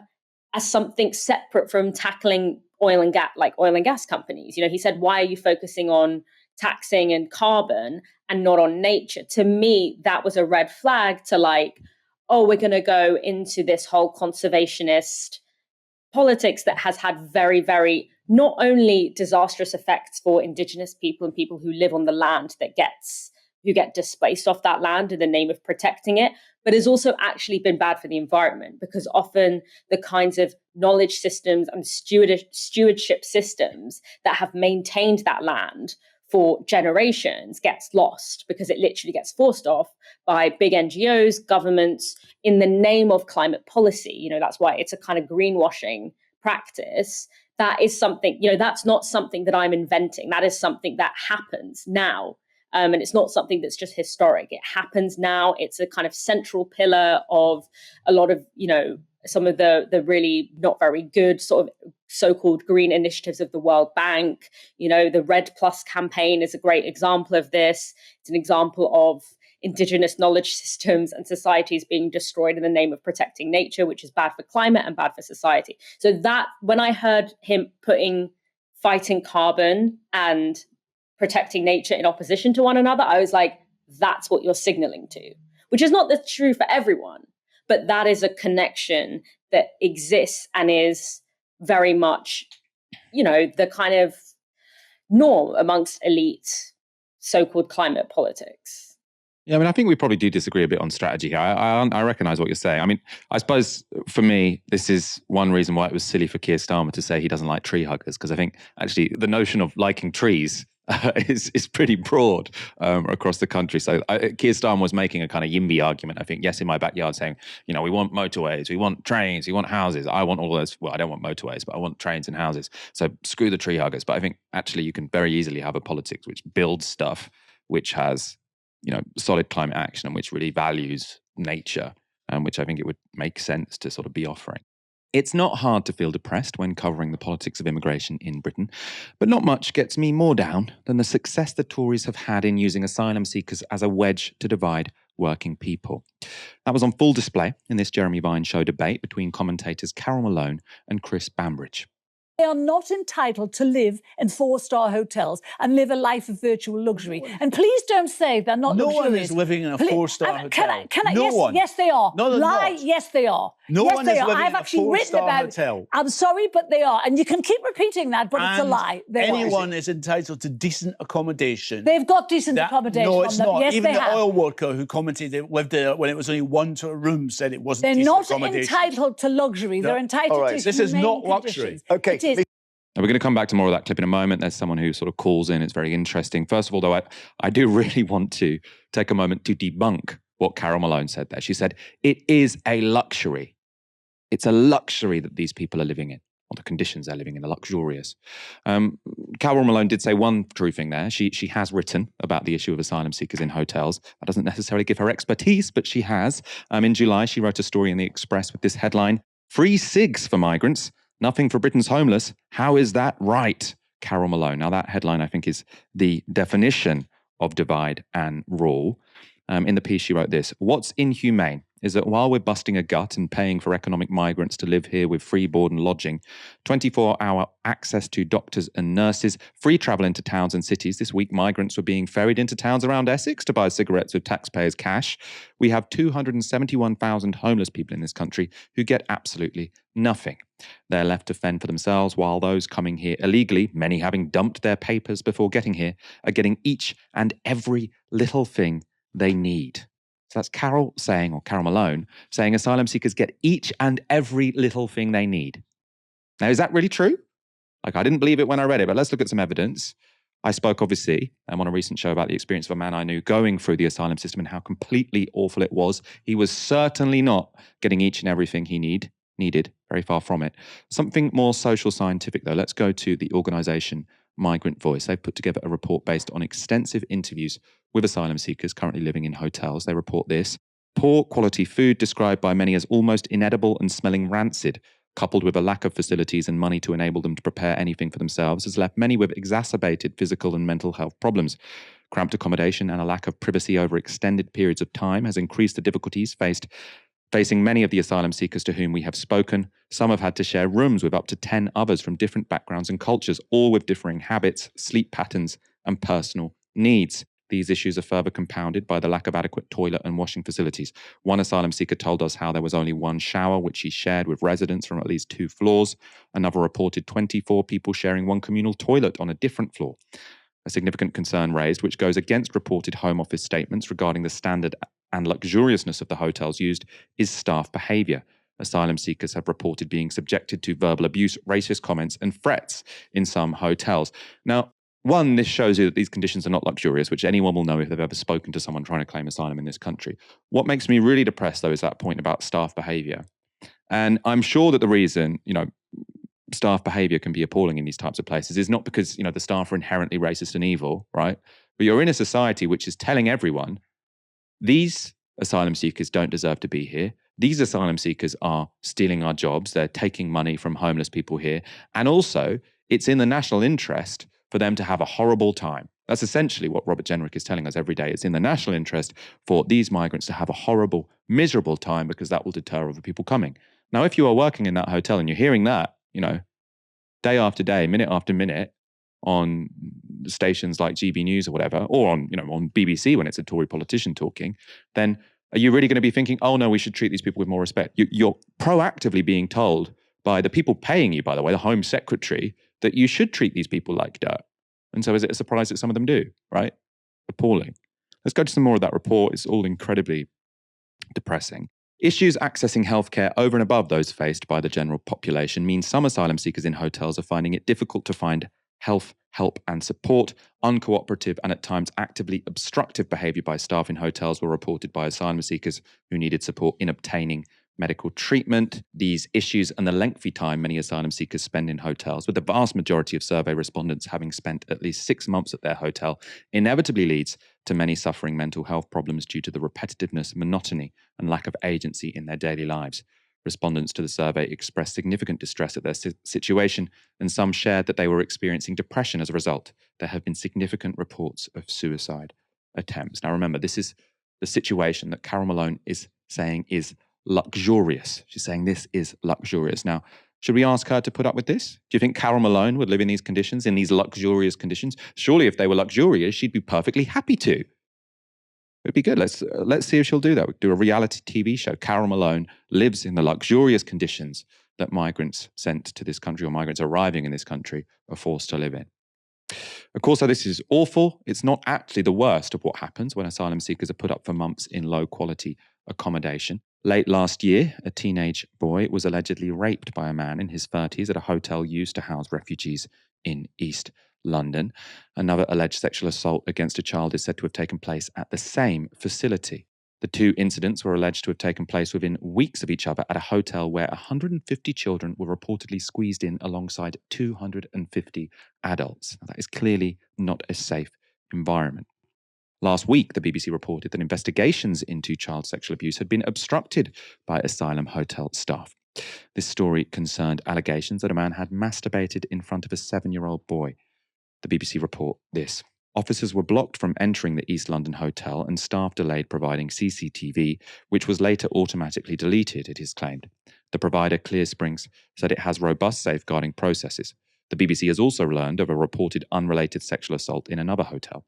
as something separate from tackling oil and gas companies. He said, why are you focusing on taxing and carbon and not on nature? To me, that was a red flag to like, oh, we're going to go into this whole conservationist politics that has had very, very not only disastrous effects for Indigenous people and people who live on the land that gets who get displaced off that land in the name of protecting it, but has also actually been bad for the environment, because often the kinds of knowledge systems and stewardship systems that have maintained that land for generations gets lost, because it literally gets forced off by big NGOs, governments, in the name of climate policy. You know, that's why it's a kind of greenwashing practice. That is something, you know, that's not something that I'm inventing. That is something that happens now. And it's not something that's just historic. It happens now. It's a kind of central pillar of a lot of, you know, some of the really not very good sort of so-called green initiatives of the World Bank. You know, the Red Plus campaign is a great example of this. It's an example of indigenous knowledge systems and societies being destroyed in the name of protecting nature, which is bad for climate and bad for society. So that, when I heard him putting fighting carbon and protecting nature in opposition to one another, I was like, that's what you're signaling to, which is not the true for everyone, but that is a connection that exists and is very much, you know, the kind of norm amongst elite so-called climate politics. Yeah, I mean, I think we probably do disagree a bit on strategy here. I recognise what you're saying. I mean, I suppose for me, this is one reason why it was silly for Keir Starmer to say he doesn't like tree huggers, because I think actually the notion of liking trees is pretty broad across the country. So Keir Starmer was making a kind of YIMBY argument, I think, yes, in my backyard, saying, you know, we want motorways, we want trains, we want houses. I want all those. Well, I don't want motorways, but I want trains and houses. So screw the tree huggers. But I think actually you can very easily have a politics which builds stuff, which has, you know, solid climate action and which really values nature, and which I think it would make sense to sort of be offering. It's not hard to feel depressed when covering the politics of immigration in Britain, but not much gets me more down than the success the Tories have had in using asylum seekers as a wedge to divide working people. That was on full display in this Jeremy Vine show debate between commentators Carol Malone and Chris Bambridge. They are not entitled to live in four-star hotels and live a life of virtual luxury. And please don't say they're not luxurious. No one is living in a four-star hotel. No one. Yes, they are. No, they're not. Yes, they are. No yes, one they is are. living I've in a actually written four-star about hotel. I'm sorry, but they are. And you can keep repeating that, but it's a And lie. anyone is entitled to decent accommodation. They've got decent accommodation. No, it's on them. not. Yes, Even they the have. oil worker who commented it lived there when it was only one to a room said it wasn't They're decent not accommodation. entitled to luxury. No. They're entitled All right. to This is humane not luxury. conditions. Okay. It is. And we're going to come back to more of that clip in a moment. There's someone who sort of calls in. It's very interesting. First of all, though, I do really want to take a moment to debunk what Carol Malone said there. She said, it is a luxury. It's a luxury that these people are living in, or the conditions they're living in are luxurious. Carol Malone did say one true thing there. She has written about the issue of asylum seekers in hotels. That doesn't necessarily give her expertise, but she has. In July, she wrote a story in The Express with this headline, "Free cigs for migrants. Nothing for Britain's homeless. How is that right?" Carol Malone. Now, that headline, I think, is the definition of divide and rule. In the piece, she wrote this: "What's inhumane is that while we're busting a gut and paying for economic migrants to live here with free board and lodging, 24-hour access to doctors and nurses, free travel into towns and cities. This week, migrants were being ferried into towns around Essex to buy cigarettes with taxpayers' cash. We have 271,000 homeless people in this country who get absolutely nothing. They're left to fend for themselves, while those coming here illegally, many having dumped their papers before getting here, are getting each and every little thing they need." So that's Carol saying, or Carol Malone, saying asylum seekers get each and every little thing they need. Now, is that really true? Like, I didn't believe it when I read it, but let's look at some evidence. I spoke, obviously, on a recent show about the experience of a man I knew going through the asylum system and how completely awful it was. He was certainly not getting each and everything he needed, very far from it. Something more social scientific, though. Let's go to the organisation Migrant Voice. They've put together a report based on extensive interviews with asylum seekers currently living in hotels. They report this: poor quality food, described by many as almost inedible and smelling rancid, coupled with a lack of facilities and money to enable them to prepare anything for themselves, has left many with exacerbated physical and mental health problems. Cramped accommodation and a lack of privacy over extended periods of time has increased the difficulties facing many of the asylum seekers to whom we have spoken. Some have had to share rooms with up to 10 others from different backgrounds and cultures, all with differing habits, sleep patterns, and personal needs. These issues are further compounded by the lack of adequate toilet and washing facilities. One asylum seeker told us how there was only one shower, which he shared with residents from at least 2 floors. Another reported 24 people sharing one communal toilet on a different floor. a significant concern raised, which goes against reported Home Office statements regarding the standard and luxuriousness of the hotels used, is staff behaviour. Asylum seekers have reported being subjected to verbal abuse, racist comments and threats in some hotels. Now, one, this shows you that these conditions are not luxurious, which anyone will know if they've ever spoken to someone trying to claim asylum in this country. What makes me really depressed, though, is that point about staff behaviour. And I'm sure that the reason, staff behaviour can be appalling in these types of places is not because, the staff are inherently racist and evil, right? But you're in a society which is telling everyone, these asylum seekers don't deserve to be here. These asylum seekers are stealing our jobs. They're taking money from homeless people here. And also, it's in the national interest for them to have a horrible time. That's essentially what Robert Jenrick is telling us every day. It's in the national interest for these migrants to have a horrible, miserable time because that will deter other people coming. Now, if you are working in that hotel and you're hearing that, day after day, minute after minute on stations like GB News or whatever, or on BBC when it's a Tory politician talking, then are you really going to be thinking, oh no, we should treat these people with more respect? You're proactively being told by the people paying you, by the way, the Home Secretary, that you should treat these people like dirt. And so is it a surprise that some of them do, right? Appalling. Let's go to some more of that report. It's all incredibly depressing. Issues accessing healthcare over and above those faced by the general population mean some asylum seekers in hotels are finding it difficult to find health, help and support. Uncooperative and at times actively obstructive behaviour by staff in hotels were reported by asylum seekers who needed support in obtaining medical treatment. These issues and the lengthy time many asylum seekers spend in hotels, with the vast majority of survey respondents having spent at least 6 months at their hotel, inevitably leads to many suffering mental health problems due to the repetitiveness, monotony and lack of agency in their daily lives. Respondents to the survey expressed significant distress at their situation, and some shared that they were experiencing depression as a result. There have been significant reports of suicide attempts. Now remember, this is the situation that Carol Malone is saying is luxurious. She's saying this is luxurious. Now, should we ask her to put up with this? Do you think Carol Malone would live in these conditions, in these luxurious conditions? Surely if they were luxurious, she'd be perfectly happy to. It'd be good. Let's see if she'll do that. We'll do a reality TV show. Carol Malone lives in the luxurious conditions that migrants sent to this country, or migrants arriving in this country, are forced to live in. Of course, this is awful. It's not actually the worst of what happens when asylum seekers are put up for months in low-quality accommodation. Late last year, a teenage boy was allegedly raped by a man in his 30s at a hotel used to house refugees in East London. Another alleged sexual assault against a child is said to have taken place at the same facility. The two incidents were alleged to have taken place within weeks of each other at a hotel where 150 children were reportedly squeezed in alongside 250 adults. Now, that is clearly not a safe environment. Last week, the BBC reported that investigations into child sexual abuse had been obstructed by asylum hotel staff. This story concerned allegations that a man had masturbated in front of a 7-year-old boy. The BBC report this. Officers were blocked from entering the East London hotel and staff delayed providing CCTV, which was later automatically deleted, it is claimed. The provider, Clear Springs, said it has robust safeguarding processes. The BBC has also learned of a reported unrelated sexual assault in another hotel.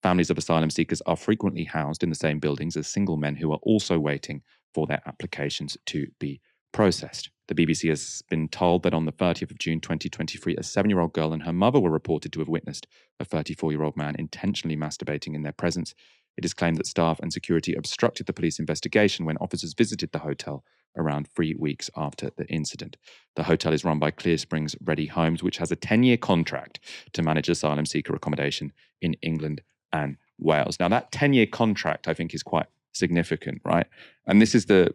Families of asylum seekers are frequently housed in the same buildings as single men who are also waiting for their applications to be processed. The BBC has been told that on the 30th of June 2023, a 7-year-old girl and her mother were reported to have witnessed a 34-year-old man intentionally masturbating in their presence. It is claimed that staff and security obstructed the police investigation when officers visited the hotel around 3 weeks after the incident. The hotel is run by Clear Springs Ready Homes, which has a 10-year contract to manage asylum seeker accommodation in England and Wales. Now, that 10-year contract, I think, is quite significant, right? And this is the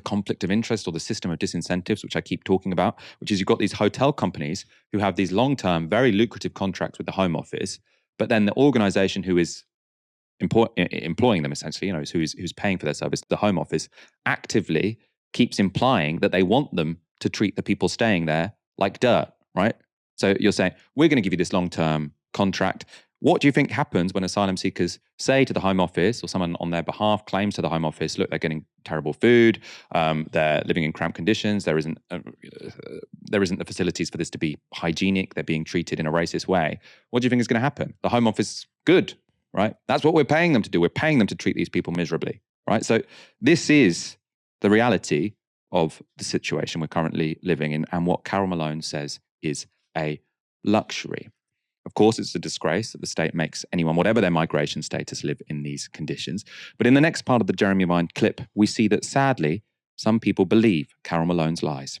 conflict of interest, or the system of disincentives, which I keep talking about, which is you've got these hotel companies who have these long-term, very lucrative contracts with the Home Office, but then the organisation who is employing them, essentially, who's paying for their service, the Home Office, actively keeps implying that they want them to treat the people staying there like dirt, right? So you're saying, we're going to give you this long-term contract. What do you think happens when asylum seekers say to the Home Office, or someone on their behalf claims to the Home Office, look, they're getting terrible food, they're living in cramped conditions, there isn't the facilities for this to be hygienic, they're being treated in a racist way. What do you think is going to happen? The Home Office, good, right? That's what we're paying them to do. We're paying them to treat these people miserably, right? So this is the reality of the situation we're currently living in, and what Carol Malone says is a luxury. Of course, it's a disgrace that the state makes anyone, whatever their migration status, live in these conditions. But in the next part of the Jeremy Vine clip, we see that sadly, some people believe Carol Malone's lies.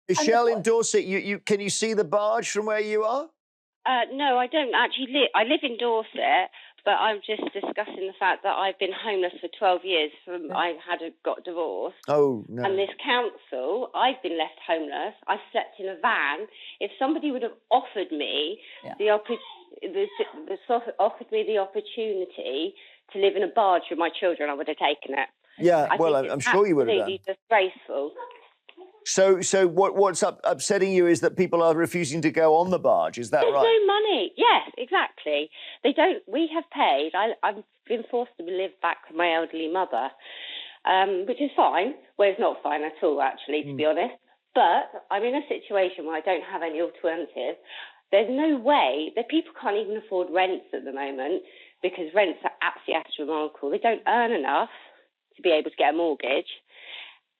Michelle in Dorset, can you see the barge from where you are? No, I don't actually live. I live in Dorset, but I'm just discussing the fact that I've been homeless for 12 years. Got divorced. Oh no! And this council, I've been left homeless. I slept in a van. If somebody would have offered me offered me the opportunity to live in a barge with my children, I would have taken it. Yeah, I'm sure you would have done. Absolutely disgraceful. So what's upsetting you is that people are refusing to go on the barge. Is that right? There's no money. Yes, exactly. They don't. We have paid. I've been forced to live back with my elderly mother, which is fine. Well, it's not fine at all, actually, to be honest. But I'm in a situation where I don't have any alternative. There's no way that people can't even afford rents at the moment because rents are absolutely astronomical. They don't earn enough to be able to get a mortgage.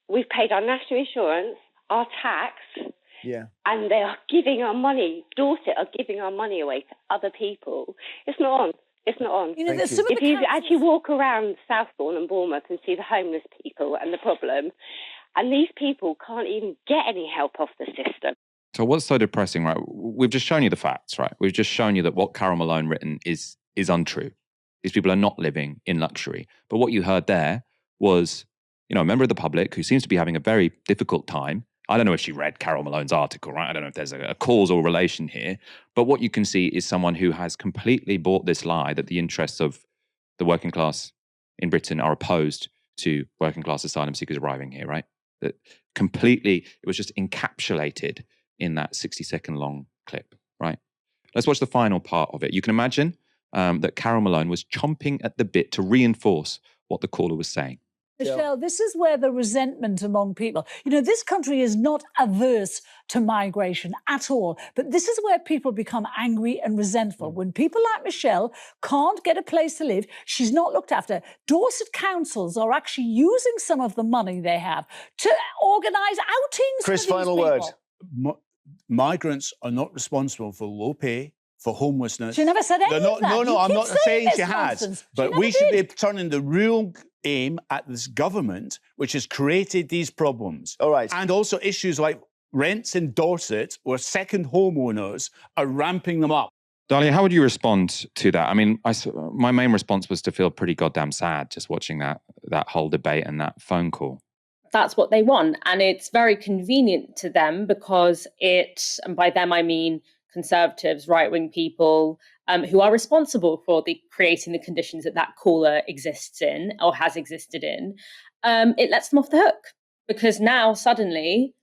We've paid our national insurance, our tax, and they are giving our money. Dorset are giving our money away to other people. It's not on. It's not on. If you actually walk around Southbourne and Bournemouth and see the homeless people and the problem, and these people can't even get any help off the system. So what's so depressing, right? We've just shown you the facts, right? We've just shown you that what Carol Malone written is untrue. These people are not living in luxury. But what you heard there was, a member of the public who seems to be having a very difficult time. I don't know if she read Carol Malone's article, right? I don't know if there's a causal relation here. But what you can see is someone who has completely bought this lie that the interests of the working class in Britain are opposed to working class asylum seekers arriving here, right? That completely, it was just encapsulated in that 60-second long clip, right? Let's watch the final part of it. You can imagine that Carol Malone was chomping at the bit to reinforce what the caller was saying. Michelle, this is where the resentment among people, this country is not averse to migration at all, but this is where people become angry and resentful. When people like Michelle can't get a place to live, she's not looked after. Dorset councils are actually using some of the money they have to organise outings Chris, for these final people. word. Migrants are not responsible for low pay, for homelessness. She never said any of that. No, I'm not saying she has. Nonsense. But we should be turning the real aim at this government, which has created these problems. All right. And also issues like rents in Dorset, where second homeowners are ramping them up. Dalia, how would you respond to that? I mean, my main response was to feel pretty goddamn sad just watching that whole debate and that phone call. That's what they want. And it's very convenient to them because and by them I mean Conservatives, right-wing people who are responsible for creating the conditions that caller exists in or has existed in, it lets them off the hook. Because now suddenly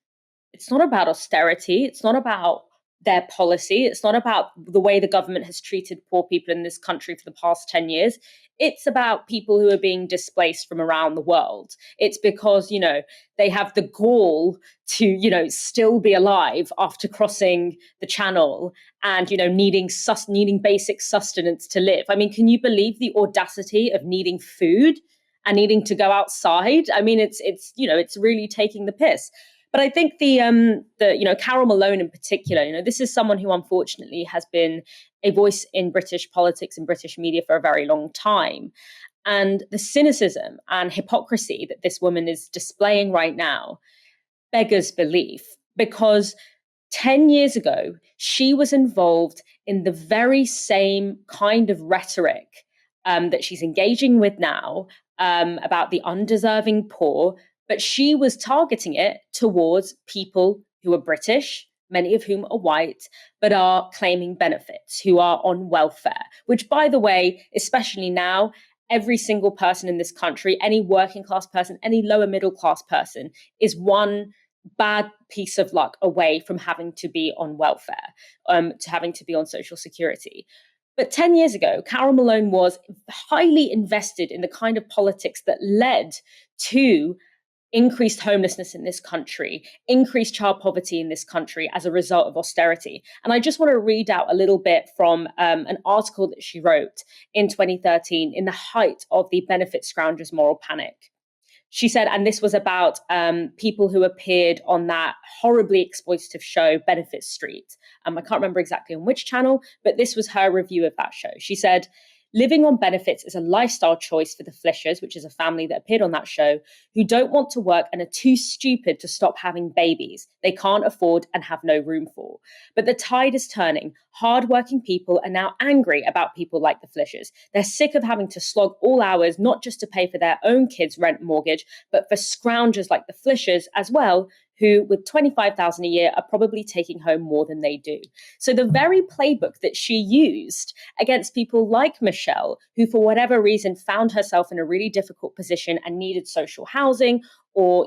it's not about austerity, it's not about their policy, it's not about the way the government has treated poor people in this country for the past 10 years. It's about people who are being displaced from around the world. It's because, they have the gall to, still be alive after crossing the channel and, needing basic sustenance to live. I mean, can you believe the audacity of needing food and needing to go outside? I mean, it's really taking the piss. But I think the Carol Malone in particular, this is someone who unfortunately has been a voice in British politics and British media for a very long time. And the cynicism and hypocrisy that this woman is displaying right now beggars belief, because 10 years ago, she was involved in the very same kind of rhetoric that she's engaging with now about the undeserving poor, but she was targeting it towards people who are British, many of whom are white, but are claiming benefits, who are on welfare, which, by the way, especially now, every single person in this country, any working class person, any lower middle class person, is one bad piece of luck away from having to be on welfare, to having to be on social security. But 10 years ago, Carol Malone was highly invested in the kind of politics that led to increased homelessness in this country, increased child poverty in this country as a result of austerity. And I just want to read out a little bit from an article that she wrote in 2013 in the height of the benefit scroungers moral panic. She said, and this was about people who appeared on that horribly exploitative show, Benefit Street. I can't remember exactly on which channel, but this was her review of that show. She said, living on benefits is a lifestyle choice for the Flishers, which is a family that appeared on that show, who don't want to work and are too stupid to stop having babies they can't afford and have no room for. But the tide is turning. Hardworking people are now angry about people like the Flishers. They're sick of having to slog all hours, not just to pay for their own kids' rent mortgage, but for scroungers like the Flishers as well, who with $25,000 a year are probably taking home more than they do. So the very playbook that she used against people like Michelle, who for whatever reason found herself in a really difficult position and needed social housing, or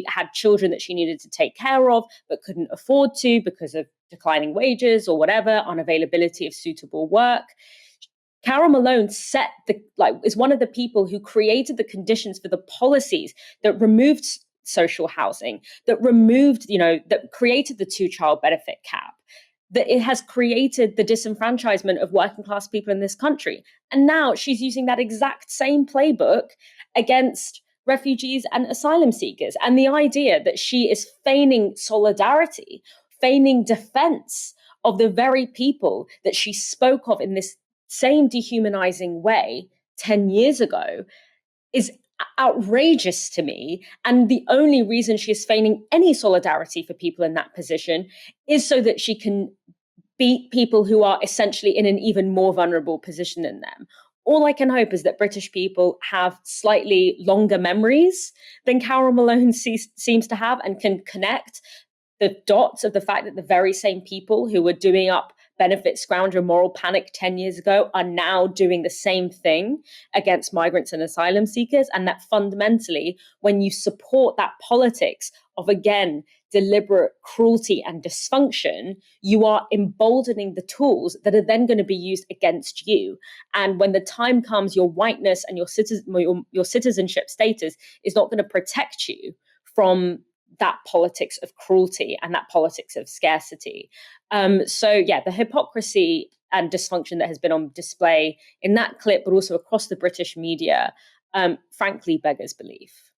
had children that she needed to take care of but couldn't afford to because of declining wages or whatever, unavailability of suitable work. Carol Malone is one of the people who created the conditions for the policies that removed social housing, that created the 2-child benefit cap, that it has created the disenfranchisement of working class people in this country. And now she's using that exact same playbook against refugees and asylum seekers. And the idea that she is feigning solidarity, feigning defense of the very people that she spoke of in this same dehumanizing way 10 years ago is outrageous to me. And the only reason she is feigning any solidarity for people in that position is so that she can beat people who are essentially in an even more vulnerable position than them. All I can hope is that British people have slightly longer memories than Carol Malone seems to have, and can connect the dots of the fact that the very same people who were doing up benefit scrounger moral panic 10 years ago are now doing the same thing against migrants and asylum seekers. And that fundamentally, when you support that politics of, again, deliberate cruelty and dysfunction, you are emboldening the tools that are then going to be used against you. And when the time comes, your whiteness and your citizenship status is not going to protect you from that politics of cruelty and that politics of scarcity. The hypocrisy and dysfunction that has been on display in that clip, but also across the British media, frankly beggars belief.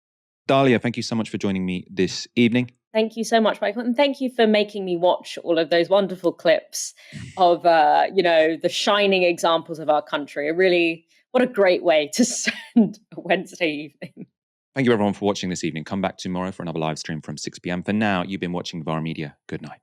Dalia, thank you so much for joining me this evening. Thank you so much, Michael. And thank you for making me watch all of those wonderful clips of, the shining examples of our country. What a great way to spend a Wednesday evening. Thank you everyone for watching this evening. Come back tomorrow for another live stream from 6 p.m. For now, you've been watching Novara Media. Good night.